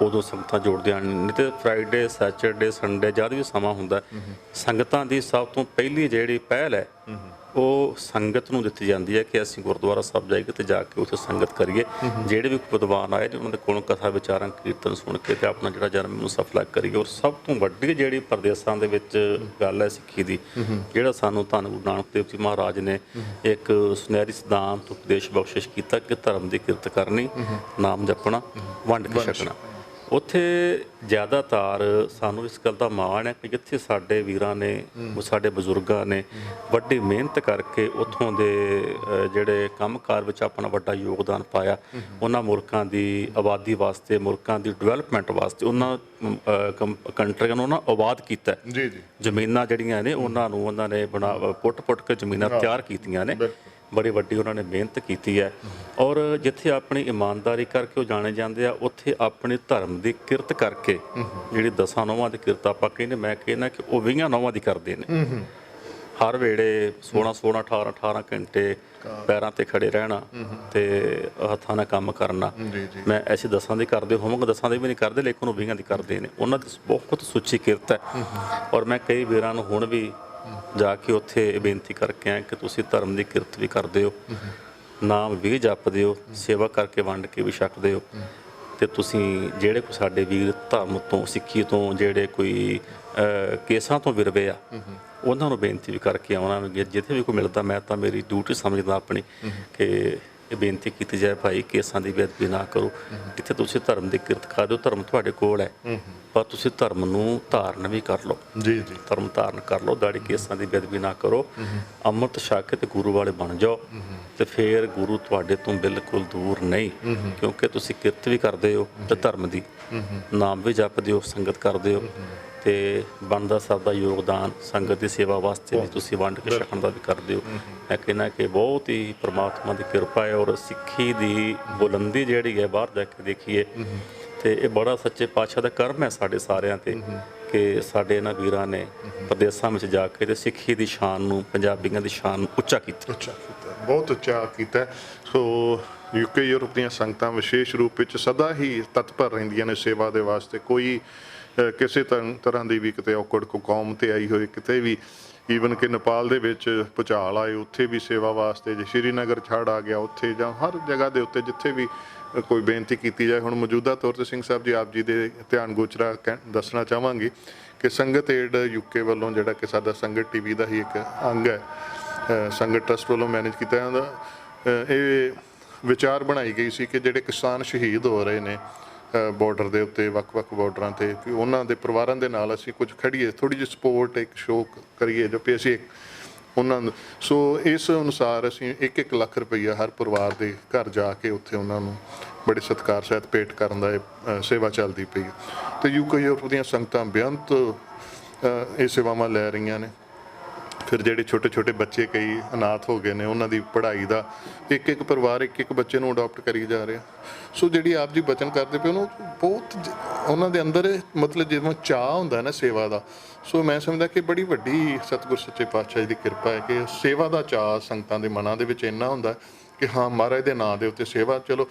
ਉਦੋਂ ਸੰਗਤਾਂ ਜੋੜਦੀਆਂ ਹਨ। ਨਹੀਂ ਤਾਂ ਫਰਾਈਡੇ, ਸੈਚਰਡੇ, ਸੰਡੇ ਜਦ ਵੀ ਸਮਾਂ ਹੁੰਦਾ, ਸੰਗਤਾਂ ਦੀ ਸਭ ਤੋਂ ਪਹਿਲੀ ਜਿਹੜੀ ਪਹਿਲ ਹੈ ਉਹ ਸੰਗਤ ਨੂੰ ਦਿੱਤੀ ਜਾਂਦੀ ਹੈ ਕਿ ਅਸੀਂ ਗੁਰਦੁਆਰਾ ਸਾਹਿਬ ਜਾਈਏ ਤੇ ਜਾ ਕੇ ਉੱਥੇ ਸੰਗਤ ਕਰੀਏ। ਜਿਹੜੇ ਵੀ ਵਿਦਵਾਨ ਆਏ ਨੇ ਉਹਨਾਂ ਦੇ ਕੋਲੋਂ ਕਥਾ ਵਿਚਾਰਾਂ ਕੀਰਤਨ ਸੁਣ ਕੇ ਤੇ ਆਪਣਾ ਜਿਹੜਾ ਜਨਮ ਨੂੰ ਸਫਲਾ ਕਰੀਏ। ਔਰ ਸਭ ਤੋਂ ਵੱਡੀ ਜਿਹੜੀ ਪ੍ਰਦੇਸਾਂ ਦੇ ਵਿੱਚ ਗੱਲ ਹੈ ਸਿੱਖੀ ਦੀ, ਜਿਹੜਾ ਸਾਨੂੰ ਧੰਨ ਗੁਰੂ ਨਾਨਕ ਦੇਵ ਜੀ ਮਹਾਰਾਜ ਨੇ ਇੱਕ ਸੁਨਹਿਰੀ ਸਿਧਾਂਤ ਉਪਦੇਸ਼ ਬਖਸ਼ਿਸ਼ ਕੀਤਾ ਕਿ ਧਰਮ ਦੀ ਕਿਰਤ ਕਰਨੀ, ਨਾਮ ਜਪਣਾ, ਵੰਡ ਕੇ ਛਕਣਾ। ਉੱਥੇ ਜ਼ਿਆਦਾਤਰ ਸਾਨੂੰ ਇਸ ਗੱਲ ਦਾ ਮਾਣ ਹੈ ਕਿ ਜਿੱਥੇ ਸਾਡੇ ਵੀਰਾਂ ਨੇ, ਸਾਡੇ ਬਜ਼ੁਰਗਾਂ ਨੇ ਵੱਡੀ ਮਿਹਨਤ ਕਰਕੇ ਉੱਥੋਂ ਦੇ ਜਿਹੜੇ ਕੰਮਕਾਰ ਵਿੱਚ ਆਪਣਾ ਵੱਡਾ ਯੋਗਦਾਨ ਪਾਇਆ, ਉਹਨਾਂ ਮੁਲਕਾਂ ਦੀ ਆਬਾਦੀ ਵਾਸਤੇ, ਮੁਲਕਾਂ ਦੀ ਡਿਵੈਲਪਮੈਂਟ ਵਾਸਤੇ, ਉਹਨਾਂ ਕੰਟਰੀਆਂ ਨੂੰ ਉਹਨਾਂ ਆਬਾਦ ਕੀਤਾ। ਜ਼ਮੀਨਾਂ ਜਿਹੜੀਆਂ ਨੇ ਉਹਨਾਂ ਨੇ ਪੁੱਟ ਕੇ ਜ਼ਮੀਨਾਂ ਤਿਆਰ ਕੀਤੀਆਂ ਨੇ। ਬੜੀ ਵੱਡੀ ਉਹਨਾਂ ਨੇ ਮਿਹਨਤ ਕੀਤੀ ਹੈ। ਔਰ ਜਿੱਥੇ ਆਪਣੀ ਇਮਾਨਦਾਰੀ ਕਰਕੇ ਉਹ ਜਾਣੇ ਜਾਂਦੇ ਆ, ਉੱਥੇ ਆਪਣੇ ਧਰਮ ਦੀ ਕਿਰਤ ਕਰਕੇ, ਜਿਹੜੀ 10 ਨੌਵਾਂ ਦੀ ਕਿਰਤ ਆਪਾਂ ਕਹਿੰਦੇ, ਮੈਂ ਕਹਿੰਦਾ ਕਿ ਉਹ 20 ਨੌਵਾਂ ਦੀ ਕਰਦੇ ਨੇ। ਹਰ ਵੇਲੇ 16 18 ਘੰਟੇ ਪੈਰਾਂ ਤੇ ਖੜੇ ਰਹਿਣਾ ਤੇ ਹੱਥਾਂ ਨਾਲ ਕੰਮ ਕਰਨਾ। ਮੈਂ ਐਸੇ 10 ਦੀ ਕਰਦੇ ਹੋਵਾਂਗਾ, 10 ਦੇ ਵੀ ਨਹੀਂ ਕਰਦੇ, ਲੇਕਿਨ ਉਹ 20 ਦੀ ਕਰਦੇ ਨੇ। ਉਹਨਾਂ ਦੀ ਬਹੁਤ ਸੁੱਚੀ ਕਿਰਤ ਹੈ। ਔਰ ਮੈਂ ਕਈ ਵੀਰਾਂ ਨੂੰ ਹੁਣ ਵੀ ਜਾ ਕੇ ਉੱਥੇ ਬੇਨਤੀ ਕਰਕੇ ਆਇਆ ਕਿ ਤੁਸੀਂ ਧਰਮ ਦੀ ਕਿਰਤ ਵੀ ਕਰਦੇ ਹੋ, ਨਾਮ ਵੀ ਜਪਦੇ ਹੋ, ਸੇਵਾ ਕਰਕੇ ਵੰਡ ਕੇ ਵੀ ਛਕਦੇ ਹੋ। ਤੇ ਤੁਸੀਂ ਜਿਹੜੇ ਕੋਈ ਸਾਡੇ ਵੀਰ ਧਰਮ ਤੋਂ ਸਿੱਖੀ ਤੋਂ ਜਿਹੜੇ ਕੋਈ ਕੇਸਾਂ ਤੋਂ ਵਿਰਵੇ ਆ ਉਹਨਾਂ ਨੂੰ ਬੇਨਤੀ ਵੀ ਕਰਕੇ ਆਉਣਾ ਵੀ ਜਿੱਥੇ ਵੀ ਕੋਈ ਮਿਲਦਾ ਮੈਂ ਤਾਂ ਮੇਰੀ ਡਿਊਟੀ ਸਮਝਦਾ ਆਪਣੀ ਕਿ ਇਹ ਬੇਨਤੀ ਕੀਤੀ ਜਾਏ ਭਾਈ ਕੇਸਾਂ ਦੀ ਬੇਅਦਬੀ ਨਾ ਕਰੋ। ਜਿੱਥੇ ਤੁਸੀਂ ਧਰਮ ਦੀ ਕਿਰਤ ਕਰਦੇ ਹੋ ਧਰਮ ਤੁਹਾਡੇ ਕੋਲ ਹੈ ਪਰ ਤੁਸੀਂ ਧਰਮ ਨੂੰ ਧਾਰਨ ਵੀ ਕਰ ਲਓ। ਜੀ ਜੀ, ਧਰਮ ਧਾਰਨ ਕਰ ਲਓ, ਦਾੜੀ ਕੇਸਾਂ ਦੀ ਬੇਅਦਬੀ ਨਾ ਕਰੋ, ਅੰਮ੍ਰਿਤ ਛਕ ਕੇ ਤੇ ਗੁਰੂ ਵਾਲੇ ਬਣ ਜਾਓ ਤੇ ਫਿਰ ਗੁਰੂ ਤੁਹਾਡੇ ਤੋਂ ਬਿਲਕੁਲ ਦੂਰ ਨਹੀਂ। ਕਿਉਂਕਿ ਤੁਸੀਂ ਕਿਰਤ ਵੀ ਕਰਦੇ ਹੋ ਤੇ ਧਰਮ ਦੀ ਨਾਮ ਵੀ ਜਪਦੇ ਹੋ, ਸੰਗਤ ਕਰਦੇ ਹੋ ਤੇ ਬਣਦਾ ਸਭ ਦਾ ਯੋਗਦਾਨ ਸੰਗਤ ਦੀ ਸੇਵਾ ਵਾਸਤੇ ਵੀ ਤੁਸੀਂ ਵੰਡ ਕੇ ਛਕਣ ਦਾ ਵੀ ਕਰਦੇ ਹੋ। ਮੈਂ ਕਹਿੰਦਾ ਕਿ ਬਹੁਤ ਹੀ ਪ੍ਰਮਾਤਮਾ ਦੀ ਕਿਰਪਾ ਹੈ ਔਰ ਸਿੱਖੀ ਦੀ ਬੁਲੰਦੀ ਜਿਹੜੀ ਹੈ ਬਾਹਰ ਜਾ ਕੇ ਦੇਖੀਏ ਤੇ ਇਹ ਬੜਾ ਸੱਚੇ ਪਾਤਸ਼ਾਹ ਦਾ ਕਰਮ ਹੈ ਸਾਡੇ ਸਾਰਿਆਂ ਤੇ ਕਿ ਸਾਡੇ ਇਹਨਾਂ ਵੀਰਾਂ ਨੇ ਪ੍ਰਦੇਸਾਂ ਵਿੱਚ ਜਾ ਕੇ ਤੇ ਸਿੱਖੀ ਦੀ ਸ਼ਾਨ ਨੂੰ, ਪੰਜਾਬੀਆਂ ਦੀ ਸ਼ਾਨ ਨੂੰ ਉੱਚਾ ਕੀਤਾ। ਬਹੁਤ ਉੱਚਾ ਕੀਤਾ। ਸੋ ਯੂਕੇ ਯੂਰਪ ਦੀਆਂ ਸੰਗਤਾਂ ਵਿਸ਼ੇਸ਼ ਰੂਪ ਵਿੱਚ ਸਦਾ ਹੀ ਤਤਪਰ ਰਹਿੰਦੀਆਂ ਨੇ ਸੇਵਾ ਦੇ ਵਾਸਤੇ। ਕੋਈ ਕਿਸੇ ਤਰ੍ਹਾਂ ਦੀ ਵੀ ਕਿਤੇ ਔਕੜ ਕੋ ਕੌਮ ਤੇ ਆਈ ਹੋਏ, ਕਿਤੇ ਵੀ ਈਵਨ ਕਿ ਨੇਪਾਲ ਦੇ ਵਿੱਚ ਭੁਚਾਲ ਆਏ ਉੱਥੇ ਵੀ ਸੇਵਾ ਵਾਸਤੇ, ਜੇ ਸ਼੍ਰੀਨਗਰ ਛੜ ਆ ਗਿਆ ਉੱਥੇ, ਜਾਂ ਹਰ ਜਗ੍ਹਾ ਦੇ ਉੱਤੇ ਜਿੱਥੇ ਵੀ ਕੋਈ ਬੇਨਤੀ ਕੀਤੀ ਜਾਏ। ਹੁਣ ਮੌਜੂਦਾ ਤੌਰ ਤੇ ਸਿੰਘ ਸਾਹਿਬ ਜੀ ਆਪ ਜੀ ਦੇ ਧਿਆਨ ਗੋਚਰਾ ਦੱਸਣਾ ਚਾਹਾਂਗੇ ਕਿ ਸੰਗਤ ਏਡ ਯੂਕੇ ਵੱਲੋਂ ਜਿਹੜਾ ਕਿ ਸਾਡਾ ਸੰਗਤ ਟੀਵੀ ਦਾ ਹੀ ਇੱਕ ਅੰਗ ਹੈ, ਸੰਗਤ ਟਰਸਟ ਵੱਲੋਂ ਮੈਨੇਜ ਕੀਤਾ ਜਾਂਦਾ, ਇਹ ਵਿਚਾਰ ਬਣਾਈ ਗਈ ਸੀ ਕਿ ਜਿਹੜੇ ਕਿਸਾਨ ਸ਼ਹੀਦ ਹੋ ਰਹੇ ਨੇ ਬਾਰਡਰ ਦੇ ਉੱਤੇ, ਵੱਖ-ਵੱਖ ਬਾਰਡਰਾਂ ਤੇ, ਕਿ ਉਹਨਾਂ ਦੇ ਪਰਿਵਾਰਾਂ ਦੇ ਨਾਲ ਅਸੀਂ ਕੁਝ ਖੜੀਏ, ਥੋੜ੍ਹੀ ਜਿਹੀ ਸਪੋਰਟ, ਇੱਕ ਸ਼ੋਅ ਕਰੀਏ ਜੋ ਵੀ ਅਸੀਂ ਉਹਨਾਂ ਨੂੰ। ਸੋ ਇਸ ਅਨੁਸਾਰ ਅਸੀਂ 1-1 ਲੱਖ ਰੁਪਈਆ ਹਰ ਪਰਿਵਾਰ ਦੇ ਘਰ ਜਾ ਕੇ ਉੱਥੇ ਉਹਨਾਂ ਨੂੰ ਬੜੇ ਸਤਿਕਾਰ ਸਹਿਤ ਭੇਟ ਕਰਨ ਦਾ ਇਹ ਸੇਵਾ ਚੱਲਦੀ ਪਈ ਹੈ। ਅਤੇ ਯੂਕੇ ਯੂਰਪ ਦੀਆਂ ਸੰਗਤਾਂ ਬੇਅੰਤ ਇਹ ਸੇਵਾਵਾਂ ਲੈ ਰਹੀਆਂ ਨੇ। ਫਿਰ ਜਿਹੜੇ ਛੋਟੇ ਛੋਟੇ ਬੱਚੇ ਕਈ ਅਨਾਥ ਹੋ ਗਏ ਨੇ ਉਹਨਾਂ ਦੀ ਪੜ੍ਹਾਈ ਦਾ ਇੱਕ ਪਰਿਵਾਰ ਇੱਕ ਬੱਚੇ ਨੂੰ ਅਡਾਪਟ ਕਰੀ ਜਾ ਰਿਹਾ। ਸੋ ਜਿਹੜੀ ਆਪ ਜੀ ਬਚਨ ਕਰਦੇ ਪਏ ਉਹਨੂੰ ਬਹੁਤ ਉਹਨਾਂ ਦੇ ਅੰਦਰ ਮਤਲਬ ਜਿਵੇਂ ਚਾਅ ਹੁੰਦਾ ਨਾ ਸੇਵਾ ਦਾ। ਸੋ ਮੈਂ ਸਮਝਦਾ ਕਿ ਬੜੀ ਵੱਡੀ ਸਤਿਗੁਰ ਸੱਚੇ ਪਾਤਸ਼ਾਹ ਦੀ ਕਿਰਪਾ ਹੈ ਕਿ ਸੇਵਾ ਦਾ ਚਾਅ ਸੰਗਤਾਂ ਦੇ ਮਨਾਂ ਦੇ ਵਿੱਚ ਇੰਨਾ ਹੁੰਦਾ ਕਿ ਹਾਂ ਮਹਾਰਾਜ ਦੇ ਨਾਂ ਦੇ ਉੱਤੇ ਸੇਵਾ ਚਲੋ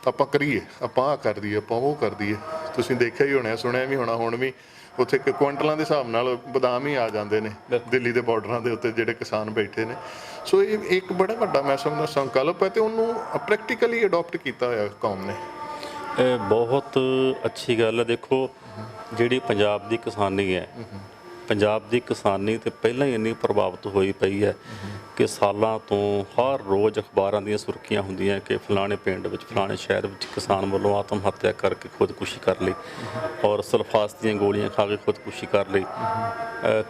ਆਪਾਂ ਕਰੀਏ, ਆਪਾਂ ਆਹ ਕਰ ਦਈਏ, ਆਪਾਂ ਉਹ ਕਰ ਦਈਏ। ਤੁਸੀਂ ਦੇਖਿਆ ਹੀ ਹੋਣਾ, ਸੁਣਿਆ ਵੀ ਹੋਣਾ, ਹੁਣ ਵੀ ਉੱਥੇ ਕੁਇੰਟਲਾਂ ਦੇ ਹਿਸਾਬ ਨਾਲ ਬਦਾਮ ਹੀ ਆ ਜਾਂਦੇ ਨੇ ਦਿੱਲੀ ਦੇ ਬਾਰਡਰਾਂ ਦੇ ਉੱਤੇ ਜਿਹੜੇ ਕਿਸਾਨ ਬੈਠੇ ਨੇ। ਸੋ ਇਹ ਇੱਕ ਬੜਾ ਵੱਡਾ ਮੈਂ ਸਮਝਦਾ ਸੰਕਲਪ ਹੈ ਤੇ ਉਹਨੂੰ ਪ੍ਰੈਕਟੀਕਲੀ ਅਡਾਪਟ ਕੀਤਾ ਹੋਇਆ ਕੌਮ ਨੇ। ਇਹ ਬਹੁਤ ਅੱਛੀ ਗੱਲ ਹੈ। ਦੇਖੋ ਜਿਹੜੀ ਪੰਜਾਬ ਦੀ ਕਿਸਾਨੀ ਹੈ, ਪੰਜਾਬ ਦੀ ਕਿਸਾਨੀ ਤੇ ਪਹਿਲਾਂ ਹੀ ਇੰਨੀ ਪ੍ਰਭਾਵਿਤ ਹੋਈ ਪਈ ਹੈ ਕਿ ਸਾਲਾਂ ਤੋਂ ਹਰ ਰੋਜ਼ ਅਖਬਾਰਾਂ ਦੀਆਂ ਸੁਰਖੀਆਂ ਹੁੰਦੀਆਂ ਕਿ ਫਲਾਣੇ ਪਿੰਡ ਵਿੱਚ, ਫਲਾਣੇ ਸ਼ਹਿਰ ਵਿੱਚ ਕਿਸਾਨ ਵੱਲੋਂ ਆਤਮ ਹੱਤਿਆ ਕਰਕੇ ਖੁਦਕੁਸ਼ੀ ਕਰ ਲਈ ਔਰ ਸਲਫਾਸ ਦੀਆਂ ਗੋਲੀਆਂ ਖਾ ਕੇ ਖੁਦਕੁਸ਼ੀ ਕਰ ਲਈ।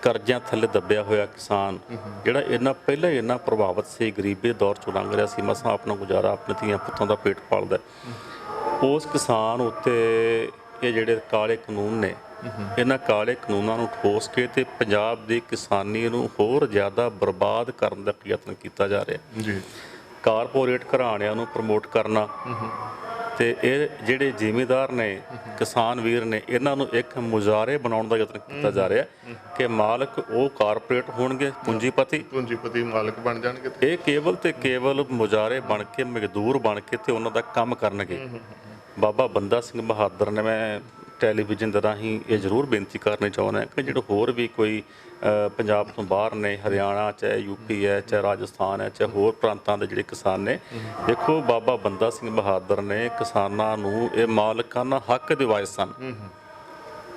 ਕਰਜ਼ਿਆਂ ਥੱਲੇ ਦੱਬਿਆ ਹੋਇਆ ਕਿਸਾਨ ਜਿਹੜਾ ਇੰਨਾ ਪਹਿਲਾਂ ਹੀ ਇੰਨਾ ਪ੍ਰਭਾਵਿਤ ਸੀ, ਗਰੀਬੀ ਦੌਰ ਚੋਂ ਲੰਘ ਰਿਹਾ ਸੀ, ਮਸਾਂ ਆਪਣਾ ਗੁਜ਼ਾਰਾ ਆਪਣੇ ਧੀਆਂ ਪੁੱਤਾਂ ਦਾ ਪੇਟ ਪਾਲਦਾ। ਉਸ ਕਿਸਾਨ ਉੱਤੇ ਇਹ ਜਿਹੜੇ ਕਾਲੇ ਕਾਨੂੰਨ ਨੇ, ਇਹਨਾਂ ਕਾਲੇ ਕਾਨੂੰਨਾਂ ਨੂੰ ਠੋਸ ਕੇ ਤੇ ਪੰਜਾਬ ਦੀ ਕਿਸਾਨੀ ਨੂੰ ਹੋਰ ਜ਼ਿਆਦਾ ਬਰਬਾਦ ਕਰਨ ਦਾ ਯਤਨ ਕੀਤਾ ਜਾ ਰਿਹਾ ਜੀ। ਕਾਰਪੋਰੇਟ ਘਰਾਣਿਆਂ ਨੂੰ ਪ੍ਰਮੋਟ ਕਰਨਾ ਤੇ ਇਹ ਜਿਹੜੇ ਜ਼ਿਮੀਂਦਾਰ ਨੇ, ਕਿਸਾਨ ਵੀਰ ਨੇ, ਇਹਨਾਂ ਨੂੰ ਇੱਕ ਮੁਜ਼ਾਰੇ ਬਣਾਉਣ ਦਾ ਯਤਨ ਕੀਤਾ ਜਾ ਰਿਹਾ ਕਿ ਮਾਲਕ ਉਹ ਕਾਰਪੋਰੇਟ ਹੋਣਗੇ, ਪੂੰਜੀਪਤੀ ਮਾਲਕ ਬਣ ਜਾਣਗੇ। ਇਹ ਕੇਵਲ ਤੇ ਕੇਵਲ ਮੁਜ਼ਾਰੇ ਬਣ ਕੇ, ਮਜ਼ਦੂਰ ਬਣ ਕੇ ਤੇ ਉਹਨਾਂ ਦਾ ਕੰਮ ਕਰਨਗੇ। ਬਾਬਾ ਬੰਦਾ ਸਿੰਘ ਬਹਾਦਰ ਨੇ, ਮੈਂ ਟੈਲੀਵਿਜ਼ਨ ਦੇ ਰਾਹੀਂ ਇਹ ਜ਼ਰੂਰ ਬੇਨਤੀ ਕਰਨੀ ਚਾਹੁੰਦਾ ਕਿ ਜਿਹੜੇ ਹੋਰ ਵੀ ਕੋਈ ਪੰਜਾਬ ਤੋਂ ਬਾਹਰ ਨੇ, ਹਰਿਆਣਾ ਚਾਹੇ ਯੂਪੀ ਹੈ, ਚਾਹੇ ਰਾਜਸਥਾਨ ਹੈ, ਚਾਹੇ ਹੋਰ ਪ੍ਰਾਂਤਾਂ ਦੇ ਜਿਹੜੇ ਕਿਸਾਨ ਨੇ, ਦੇਖੋ ਬਾਬਾ ਬੰਦਾ ਸਿੰਘ ਬਹਾਦਰ ਨੇ ਕਿਸਾਨਾਂ ਨੂੰ ਇਹ ਮਾਲਕਾਨਾ ਹੱਕ ਦਿਵਾਏ ਸਨ।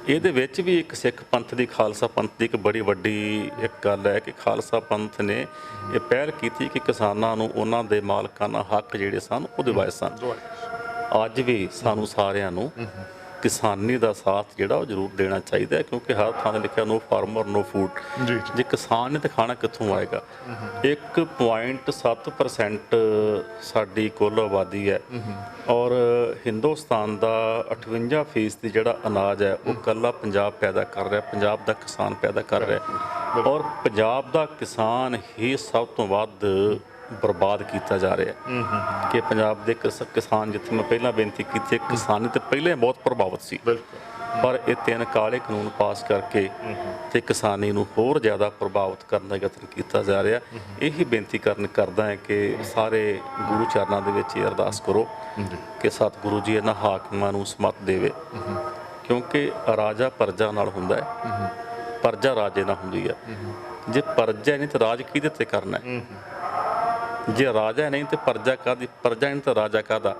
ਇਹਦੇ ਵਿੱਚ ਵੀ ਇੱਕ ਸਿੱਖ ਪੰਥ ਦੀ, ਖਾਲਸਾ ਪੰਥ ਦੀ ਇੱਕ ਬੜੀ ਵੱਡੀ ਇੱਕ ਗੱਲ ਹੈ ਕਿ ਖਾਲਸਾ ਪੰਥ ਨੇ ਇਹ ਪਹਿਲ ਕੀਤੀ ਕਿ ਕਿਸਾਨਾਂ ਨੂੰ ਉਹਨਾਂ ਦੇ ਮਾਲਕਾਨਾ ਹੱਕ ਜਿਹੜੇ ਸਨ ਉਹ ਦਿਵਾਏ ਸਨ। ਅੱਜ ਵੀ ਸਾਨੂੰ ਸਾਰਿਆਂ ਨੂੰ ਕਿਸਾਨੀ ਦਾ ਸਾਥ ਜਿਹੜਾ ਉਹ ਜ਼ਰੂਰ ਦੇਣਾ ਚਾਹੀਦਾ ਹੈ ਕਿਉਂਕਿ ਹਰ ਥਾਂ 'ਤੇ ਲਿਖਿਆ ਨੋ ਫਾਰਮਰ ਨੋ ਫੂਡ। ਜੇ ਕਿਸਾਨ ਨੇ ਤਾਂ ਖਾਣਾ ਕਿੱਥੋਂ ਆਏਗਾ? 1.7% ਸਾਡੀ ਕੁੱਲ ਆਬਾਦੀ ਹੈ ਔਰ ਹਿੰਦੁਸਤਾਨ ਦਾ 58% ਜਿਹੜਾ ਅਨਾਜ ਹੈ ਉਹ ਇਕੱਲਾ ਪੰਜਾਬ ਪੈਦਾ ਕਰ ਰਿਹਾ, ਪੰਜਾਬ ਦਾ ਕਿਸਾਨ ਪੈਦਾ ਕਰ ਰਿਹਾ ਔਰ ਪੰਜਾਬ ਦਾ ਕਿਸਾਨ ਹੀ ਸਭ ਤੋਂ ਵੱਧ ਬਰਬਾਦ ਕੀਤਾ ਜਾ ਰਿਹਾ ਕਿ ਪੰਜਾਬ ਦੇ ਕਿਸਾਨ, ਜਿੱਥੇ ਮੈਂ ਪਹਿਲਾਂ ਬੇਨਤੀ ਕੀਤੀ, ਕਿਸਾਨੀ ਤੇ ਪਹਿਲਾਂ ਬਹੁਤ ਪ੍ਰਭਾਵਿਤ ਸੀ ਪਰ ਇਹ 3 ਕਾਲੇ ਕਾਨੂੰਨ ਪਾਸ ਕਰਕੇ ਤੇ ਕਿਸਾਨੀ ਨੂੰ ਹੋਰ ਜ਼ਿਆਦਾ ਪ੍ਰਭਾਵਿਤ ਕਰਨ ਦਾ ਯਤਨ ਕੀਤਾ ਜਾ ਰਿਹਾ। ਇਹੀ ਬੇਨਤੀ ਕਰਦਾ ਹੈ ਕਿ ਸਾਰੇ ਗੁਰੂ ਚਰਨਾਂ ਦੇ ਵਿੱਚ ਇਹ ਅਰਦਾਸ ਕਰੋ ਕਿ ਸਤਿਗੁਰੂ ਜੀ ਇਹਨਾਂ ਹਾਕਮਾਂ ਨੂੰ ਸਮਤ ਦੇਵੇ ਕਿਉਂਕਿ ਰਾਜਾ ਪ੍ਰਜਾ ਨਾਲ ਹੁੰਦਾ ਹੈ, ਪ੍ਰਜਾ ਰਾਜੇ ਨਾਲ ਹੁੰਦੀ ਹੈ। ਜੇ ਪ੍ਰਜਾ ਨਹੀਂ ਤਾਂ ਰਾਜ ਕਿਹਦੇ ਤੇ ਕਰਨਾ ਹੈ? ਜੇ ਰਾਜਾ ਨਹੀਂ ਤੇ ਪ੍ਰਜਾ ਕਾਹਦੀ? ਪ੍ਰਜਾ ਨਹੀਂ ਤਾਂ ਰਾਜਾ ਕਾਹਦਾ?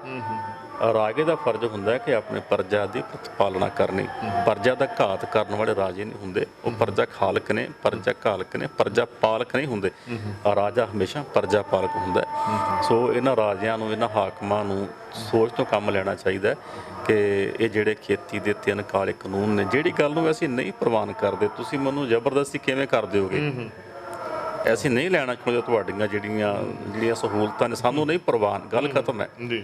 ਰਾਜੇ ਦਾ ਫਰਜ਼ ਹੁੰਦਾ ਹੈ ਕਿ ਆਪਣੇ ਪ੍ਰਜਾ ਦੀ ਪ੍ਰਤੀਪਾਲਨਾ ਕਰਨੀ। ਪ੍ਰਜਾ ਦਾ ਘਾਤ ਕਰਨ ਵਾਲੇ ਰਾਜੇ ਨਹੀਂ ਹੁੰਦੇ, ਉਹ ਪ੍ਰਜਾ ਖਾਲਕ ਨੇ, ਪ੍ਰਜਾ ਘਾਲਕ ਨੇ, ਪ੍ਰਜਾ ਪਾਲਕ ਨਹੀਂ ਹੁੰਦੇ। ਰਾਜਾ ਹਮੇਸ਼ਾ ਪ੍ਰਜਾ ਪਾਲਕ ਹੁੰਦਾ ਹੈ। ਸੋ ਇਹਨਾਂ ਰਾਜਿਆਂ ਨੂੰ, ਇਹਨਾਂ ਹਾਕਮਾਂ ਨੂੰ ਸੋਚ ਤੋਂ ਕੰਮ ਲੈਣਾ ਚਾਹੀਦਾ ਕਿ ਇਹ ਜਿਹੜੇ ਖੇਤੀ ਦੇ 3 ਕਾਲੇ ਕਾਨੂੰਨ ਨੇ, ਜਿਹੜੀ ਗੱਲ ਨੂੰ ਅਸੀਂ ਨਹੀਂ ਪ੍ਰਵਾਨ ਕਰਦੇ, ਤੁਸੀਂ ਮੈਨੂੰ ਜ਼ਬਰਦਸਤੀ ਕਿਵੇਂ ਕਰ ਦਿਓਗੇ? ਅਸੀਂ ਨਹੀਂ ਲੈਣਾ ਚਾਹੁੰਦੇ ਤੁਹਾਡੀਆਂ ਜਿਹੜੀਆਂ ਸਹੂਲਤਾਂ ਨੇ, ਸਾਨੂੰ ਨਹੀਂ ਪ੍ਰਵਾਨ, ਗੱਲ ਖਤਮ ਹੈ ਜੀ।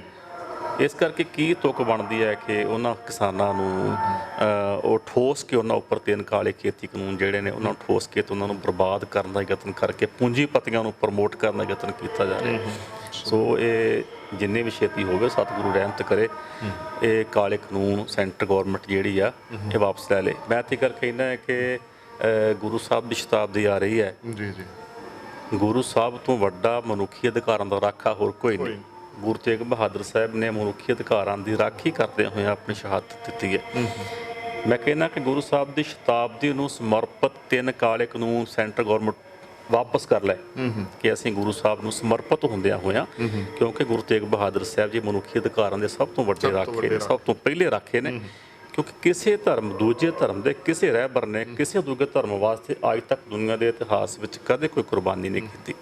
ਇਸ ਕਰਕੇ ਕੀ ਤੁਕ ਬਣਦੀ ਹੈ ਕਿ ਉਹਨਾਂ ਕਿਸਾਨਾਂ ਨੂੰ ਉਹ ਠੋਸ ਕੇ ਉਹਨਾਂ ਉੱਪਰ 3 ਕਾਲੇ ਖੇਤੀ ਕਾਨੂੰਨ ਜਿਹੜੇ ਨੇ ਉਹਨਾਂ ਨੂੰ ਠੋਸ ਕੇ ਤੇ ਉਹਨਾਂ ਨੂੰ ਬਰਬਾਦ ਕਰਨ ਦਾ ਯਤਨ ਕਰਕੇ ਪੂੰਜੀਪਤੀਆਂ ਨੂੰ ਪ੍ਰਮੋਟ ਕਰਨ ਦਾ ਯਤਨ ਕੀਤਾ ਜਾ ਰਿਹਾ। ਸੋ ਇਹ ਜਿੰਨੇ ਵੀ ਛੇਤੀ ਹੋਵੇ ਸਤਿਗੁਰੂ ਰਹਿਮਤ ਕਰੇ, ਇਹ ਕਾਲੇ ਕਾਨੂੰਨ ਸੈਂਟਰ ਗੌਰਮੈਂਟ ਜਿਹੜੀ ਆ ਇਹ ਵਾਪਸ ਲੈ ਲੇ। ਮੈਂ ਤੇ ਕਰ ਕਹਿੰਦਾ ਹੈ ਕਿ ਗੁਰੂ ਸਾਹਿਬ ਦੀ ਸ਼ਤਾਬਦੀ ਆ ਰਹੀ ਹੈ। ਜੀ ਜੀ। ਗੁਰੂ ਸਾਹਿਬ ਤੋਂ ਵੱਡਾ ਮਨੁੱਖੀ ਅਧਿਕਾਰਾਂ ਦਾ ਰਾਖਾ ਹੋਰ ਕੋਈ ਨਹੀਂ। ਗੁਰੂ ਤੇਗ ਬਹਾਦਰ ਸਾਹਿਬ ਨੇ ਮਨੁੱਖੀ ਅਧਿਕਾਰਾਂ ਦੀ ਰਾਖੀ ਕਰਦੇ ਹੋਏ ਆਪਣੀ ਸ਼ਹਾਦਤ ਦਿੱਤੀ ਹੈ। ਮੈਂ ਕਹਿੰਦਾ ਕਿ ਗੁਰੂ ਸਾਹਿਬ ਦੀ ਸ਼ਤਾਬਦੀ ਨੂੰ ਸਮਰਪਿਤ 3 ਕਾਲੇ ਕਾਨੂੰਨ ਸੈਂਟਰ ਗੌਰਮੈਂਟ ਵਾਪਸ ਕਰ ਲੈ ਕਿ ਅਸੀਂ ਗੁਰੂ ਸਾਹਿਬ ਨੂੰ ਸਮਰਪਿਤ ਹੁੰਦਿਆਂ ਹੋਇਆਂ, ਕਿਉਂਕਿ ਗੁਰੂ ਤੇਗ ਬਹਾਦਰ ਸਾਹਿਬ ਜੀ ਮਨੁੱਖੀ ਅਧਿਕਾਰਾਂ ਦੇ ਸਭ ਤੋਂ ਵੱਡੇ ਰਾਖੇ ਨੇ, ਸਭ ਤੋਂ ਪਹਿਲੇ ਰਾਖੇ ਨੇ। ਕਿਉਂਕਿ ਕਿਸੇ ਧਰਮ, ਦੂਜੇ ਧਰਮ ਦੇ ਕਿਸੇ ਰਹਿਬਰ ਨੇ ਕਿਸੇ ਦੂਜੇ ਧਰਮ ਵਾਸਤੇ ਅੱਜ ਤੱਕ ਦੁਨੀਆ ਦੇ ਇਤਿਹਾਸ ਵਿੱਚ ਕਦੇ ਕੋਈ ਕੁਰਬਾਨੀ ਨਹੀਂ ਕੀਤੀ।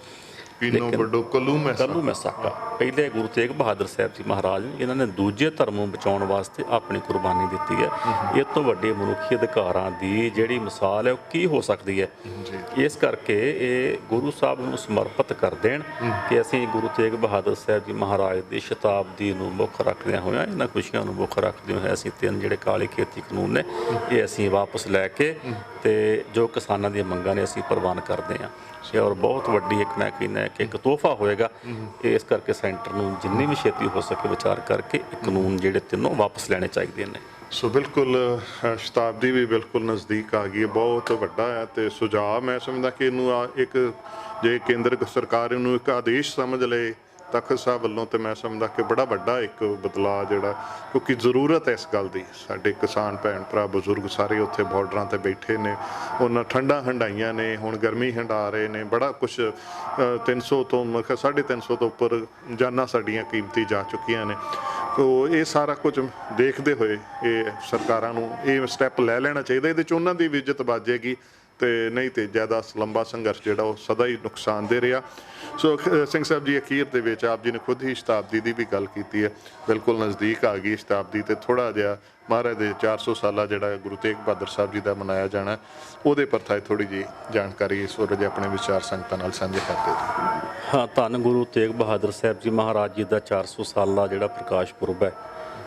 ਪੀਨੋ ਵੱਡੋ ਕੱਲੂ ਮੈਸਾਕਾ ਪਹਿਲੇ ਗੁਰੂ ਤੇਗ ਬਹਾਦਰ ਸਾਹਿਬ ਜੀ ਮਹਾਰਾਜ ਨੇ, ਇਹਨਾਂ ਨੇ ਦੂਜੇ ਧਰਮ ਨੂੰ ਬਚਾਉਣ ਵਾਸਤੇ ਆਪਣੀ ਕੁਰਬਾਨੀ ਦਿੱਤੀ ਹੈ। ਇਹ ਤੋਂ ਵੱਡੇ ਮਨੁੱਖੀ ਅਧਿਕਾਰਾਂ ਦੀ ਜਿਹੜੀ ਮਿਸਾਲ ਹੈ ਉਹ ਕੀ ਹੋ ਸਕਦੀ ਹੈ? ਇਸ ਕਰਕੇ ਇਹ ਗੁਰੂ ਸਾਹਿਬ ਨੂੰ ਸਮਰਪਿਤ ਕਰ ਦੇਣ ਕਿ ਅਸੀਂ ਗੁਰੂ ਤੇਗ ਬਹਾਦਰ ਸਾਹਿਬ ਜੀ ਮਹਾਰਾਜ ਦੀ ਸ਼ਤਾਬਦੀ ਨੂੰ ਮੁੱਖ ਰੱਖਦਿਆਂ ਹੋਇਆਂ, ਇਹਨਾਂ ਖੁਸ਼ੀਆਂ ਨੂੰ ਮੁੱਖ ਰੱਖਦੇ ਹੋਏ ਅਸੀਂ 3 ਜਿਹੜੇ ਕਾਲੇ ਖੇਤੀ ਕਾਨੂੰਨ ਨੇ ਇਹ ਅਸੀਂ ਵਾਪਸ ਲੈ ਕੇ ਤੇ ਜੋ ਕਿਸਾਨਾਂ ਦੀਆਂ ਮੰਗਾਂ ਨੇ ਅਸੀਂ ਪ੍ਰਵਾਨ ਕਰਦੇ ਹਾਂ। ਔਰ ਬਹੁਤ ਵੱਡੀ ਇੱਕ ਮੈਂ ਕਹਿੰਦਾ ਕਿ ਇੱਕ ਤੋਹਫਾ ਹੋਏਗਾ। ਇਸ ਕਰਕੇ ਸੈਂਟਰ ਨੂੰ ਜਿੰਨੀ ਵੀ ਛੇਤੀ ਹੋ ਸਕੇ ਵਿਚਾਰ ਕਰਕੇ ਇਹ ਕਾਨੂੰਨ ਜਿਹੜੇ ਤਿੰਨੋਂ ਵਾਪਸ ਲੈਣੇ ਚਾਹੀਦੇ ਨੇ। ਸੋ ਬਿਲਕੁਲ ਸ਼ਤਾਬਦੀ ਵੀ ਬਿਲਕੁਲ ਨਜ਼ਦੀਕ ਆ ਗਈ ਹੈ, ਬਹੁਤ ਵੱਡਾ ਹੈ ਤੇ ਸੁਝਾਅ ਮੈਂ ਸਮਝਦਾ ਕਿ ਇਹਨੂੰ ਇੱਕ ਜੇ ਕੇਂਦਰ ਸਰਕਾਰ ਇਹਨੂੰ ਇੱਕ ਆਦੇਸ਼ ਸਮਝ ਲਏ ਤਖਤ ਸਾਹਿਬ ਵੱਲੋਂ, ਤੇ ਮੈਂ ਸਮਝਦਾ ਕਿ ਬੜਾ ਵੱਡਾ ਇੱਕ ਬਦਲਾਅ ਜਿਹੜਾ, ਕਿਉਂਕਿ ਜ਼ਰੂਰਤ ਹੈ ਇਸ ਗੱਲ ਦੀ। ਸਾਡੇ ਕਿਸਾਨ ਭੈਣ ਭਰਾ ਬਜ਼ੁਰਗ ਸਾਰੇ ਉੱਥੇ ਬਾਰਡਰਾਂ ਤੇ ਬੈਠੇ ਨੇ, ਉਹਨਾਂ ਠੰਡਾਂ ਹੰਡਾਈਆਂ ਨੇ, ਹੁਣ ਗਰਮੀ ਹੰਡਾ ਰਹੇ ਨੇ, ਬੜਾ ਕੁਛ 300 ਤੋਂ 350 ਤੋਂ ਉੱਪਰ ਜਾਨਾਂ ਸਾਡੀਆਂ ਕੀਮਤੀ ਜਾ ਚੁੱਕੀਆਂ ਨੇ। ਤੋ ਇਹ ਸਾਰਾ ਕੁਝ ਦੇਖਦੇ ਹੋਏ ਇਹ ਸਰਕਾਰਾਂ ਨੂੰ ਇਹ ਸਟੈਪ ਲੈ ਲੈਣਾ ਚਾਹੀਦਾ। ਇਹਦੇ 'ਚ ਉਹਨਾਂ ਦੀ ਵੀ ਇੱਜ਼ਤ ਵੱਜੇਗੀ ਤੇ ਨਹੀਂ ਤੇ ਜ਼ਿਆਦਾ ਲੰਬਾ ਸੰਘਰਸ਼ ਜਿਹੜਾ ਉਹ ਸਦਾ ਹੀ ਨੁਕਸਾਨਦੇਹ ਰਿਹਾ। ਸੋ ਸਿੰਘ ਸਾਹਿਬ ਜੀ, ਅਖੀਰ ਦੇ ਵਿੱਚ ਆਪ ਜੀ ਨੇ ਖੁਦ ਹੀ ਸ਼ਤਾਬਦੀ ਦੀ ਵੀ ਗੱਲ ਕੀਤੀ ਹੈ, ਬਿਲਕੁਲ ਨਜ਼ਦੀਕ ਆ ਗਈ ਸ਼ਤਾਬਦੀ, ਤੇ ਥੋੜ੍ਹਾ ਜਿਹਾ ਮਹਾਰਾਜ ਦੇ 400 ਸਾਲਾ ਜਿਹੜਾ ਗੁਰੂ ਤੇਗ ਬਹਾਦਰ ਸਾਹਿਬ ਜੀ ਦਾ ਮਨਾਇਆ ਜਾਣਾ, ਉਹਦੇ ਪਰਥਾਏ ਥੋੜ੍ਹੀ ਜਿਹੀ ਜਾਣਕਾਰੀ ਇਸ ਵੇਲੇ ਆਪਣੇ ਵਿਚਾਰ ਸੰਗਤਾਂ ਨਾਲ ਸਾਂਝੇ ਕਰਦੇ ਜੀ। ਹਾਂ, ਧੰਨ ਗੁਰੂ ਤੇਗ ਬਹਾਦਰ ਸਾਹਿਬ ਜੀ ਮਹਾਰਾਜ ਜੀ ਦਾ 400 ਸਾਲਾ ਜਿਹੜਾ ਪ੍ਰਕਾਸ਼ ਪੁਰਬ ਹੈ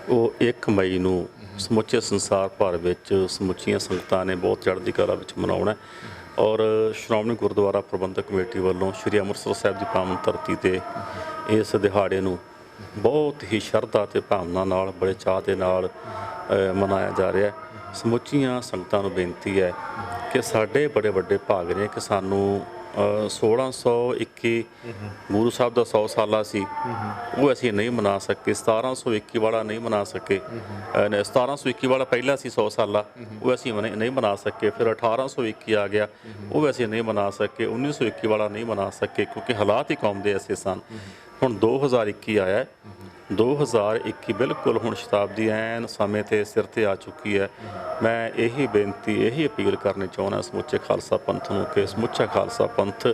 ਉਹ 1 ਮਈ ਨੂੰ ਸਮੁੱਚੇ ਸੰਸਾਰ ਭਰ ਵਿੱਚ ਸਮੁੱਚੀਆਂ ਸੰਗਤਾਂ ਨੇ ਬਹੁਤ ਚੜ੍ਹਦੀ ਕਲਾ ਵਿੱਚ ਮਨਾਉਣਾ। ਔਰ ਸ਼੍ਰੋਮਣੀ ਗੁਰਦੁਆਰਾ ਪ੍ਰਬੰਧਕ ਕਮੇਟੀ ਵੱਲੋਂ ਸ਼੍ਰੀ ਅੰਮ੍ਰਿਤਸਰ ਸਾਹਿਬ ਦੀ ਪਾਵਨ ਧਰਤੀ 'ਤੇ ਇਸ ਦਿਹਾੜੇ ਨੂੰ ਬਹੁਤ ਹੀ ਸ਼ਰਧਾ ਅਤੇ ਭਾਵਨਾ ਨਾਲ, ਬੜੇ ਚਾਅ ਦੇ ਨਾਲ ਮਨਾਇਆ ਜਾ ਰਿਹਾ। ਸਮੁੱਚੀਆਂ ਸੰਗਤਾਂ ਨੂੰ ਬੇਨਤੀ ਹੈ ਕਿ ਸਾਡੇ ਬੜੇ ਵੱਡੇ ਭਾਗ ਨੇ ਕਿ ਸਾਨੂੰ 1621 ਗੁਰੂ ਸਾਹਿਬ ਦਾ 100 ਸਾਲਾ ਸੀ, ਉਹ ਅਸੀਂ ਨਹੀਂ ਮਨਾ ਸਕੇ। 1721 ਵਾਲਾ ਨਹੀਂ ਮਨਾ ਸਕੇ। 1721 ਵਾਲਾ ਪਹਿਲਾ ਸੀ 100 ਸਾਲਾ, ਉਹ ਅਸੀਂ ਨਹੀਂ ਮਨਾ ਸਕੇ। ਫਿਰ 1821 ਆ ਗਿਆ, ਉਹ ਅਸੀਂ ਨਹੀਂ ਮਨਾ ਸਕੇ। 1921 ਵਾਲਾ ਨਹੀਂ ਮਨਾ ਸਕੇ ਕਿਉਂਕਿ ਹਾਲਾਤ ਹੀ ਕੌਮ ਦੇ ਐਸੇ ਸਨ। ਹੁਣ 2021 ਆਇਆ, 2021 ਬਿਲਕੁਲ ਹੁਣ ਸ਼ਤਾਬਦੀ ਐਨ ਸਮੇਂ 'ਤੇ ਸਿਰ 'ਤੇ ਆ ਚੁੱਕੀ ਹੈ। ਮੈਂ ਇਹੀ ਬੇਨਤੀ, ਇਹੀ ਅਪੀਲ ਕਰਨੀ ਚਾਹੁੰਦਾ ਸਮੁੱਚੇ ਖਾਲਸਾ ਪੰਥ ਨੂੰ ਕਿ ਸਮੁੱਚਾ ਖਾਲਸਾ ਪੰਥ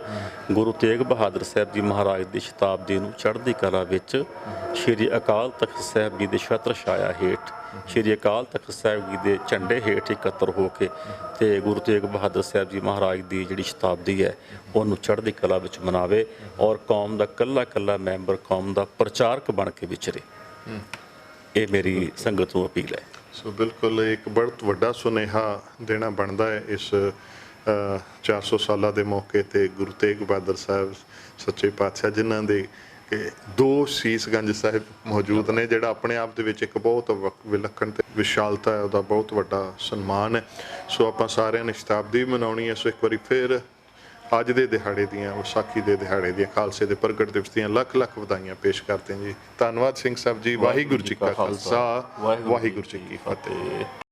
ਗੁਰੂ ਤੇਗ ਬਹਾਦਰ ਸਾਹਿਬ ਜੀ ਮਹਾਰਾਜ ਦੀ ਸ਼ਤਾਬਦੀ ਨੂੰ ਚੜ੍ਹਦੀ ਕਲਾ ਵਿੱਚ ਸ਼੍ਰੀ ਅਕਾਲ ਤਖਤ ਸਾਹਿਬ ਜੀ ਦੇ ਛਤਰ ਛਾਇਆ ਹੇਠ, ਸ਼੍ਰੀ ਅਕਾਲ ਤਖਤ ਸਾਹਿਬ ਜੀ ਦੇ ਝੰਡੇ ਹੇਠ ਇਕੱਤਰ ਹੋ ਕੇ ਤੇ ਗੁਰੂ ਤੇਗ ਬਹਾਦਰ ਸਾਹਿਬ ਜੀ ਮਹਾਰਾਜ ਦੀ ਜਿਹੜੀ ਸ਼ਤਾਬਦੀ ਹੈ ਉਹਨੂੰ ਚੜ੍ਹਦੀ ਕਲਾ ਵਿੱਚ ਮਨਾਵੇ ਔਰ ਕੌਮ ਦਾ ਇਕੱਲਾ ਇਕੱਲਾ ਮੈਂਬਰ ਕੌਮ ਦਾ ਪ੍ਰਚਾਰਕ ਬਣ ਕੇ ਵਿਚਰੇ। ਇਹ ਮੇਰੀ ਸੰਗਤ ਨੂੰ ਅਪੀਲ ਹੈ। ਸੋ ਬਿਲਕੁਲ ਇੱਕ ਬਹੁਤ ਵੱਡਾ ਸੁਨੇਹਾ ਦੇਣਾ ਬਣਦਾ ਹੈ ਇਸ 400 ਸਾਲਾਂ ਦੇ ਮੌਕੇ ਤੇ ਗੁਰੂ ਤੇਗ ਬਹਾਦਰ ਸਾਹਿਬ ਸੱਚੇ ਪਾਤਸ਼ਾਹ ਜਿਨ੍ਹਾਂ ਦੇ ਕਿ 2 ਸੀਸਗੰਜ ਸਾਹਿਬ ਮੌਜੂਦ ਨੇ, ਜਿਹੜਾ ਆਪਣੇ ਆਪ ਦੇ ਵਿੱਚ ਇੱਕ ਬਹੁਤ ਵਿਲੱਖਣ ਤੇ ਵਿਸ਼ਾਲਤਾ ਹੈ, ਉਹਦਾ ਬਹੁਤ ਵੱਡਾ ਸਨਮਾਨ ਹੈ। ਸੋ ਆਪਾਂ ਸਾਰਿਆਂ ਨੇ ਸ਼ਤਾਬਦੀ ਮਨਾਉਣੀ ਹੈ। ਸੋ ਇੱਕ ਵਾਰੀ ਫਿਰ ਅੱਜ ਦੇ ਦਿਹਾੜੇ ਦੀਆਂ, ਵਿਸਾਖੀ ਦੇ ਦਿਹਾੜੇ ਦੀਆਂ, ਖਾਲਸੇ ਦੇ ਪ੍ਰਗਟ ਦਿਵਸ ਦੀਆਂ ਲੱਖ ਲੱਖ ਵਧਾਈਆਂ ਪੇਸ਼ ਕਰਦੇ ਹਾਂ ਜੀ। ਧੰਨਵਾਦ ਸਿੰਘ ਸਾਹਿਬ ਜੀ। ਵਾਹਿਗੁਰੂ ਜੀ ਕਾ ਖਾਲਸਾ, ਵਾਹਿਗੁਰੂ ਜੀ ਕੀ ਫਤਿਹ।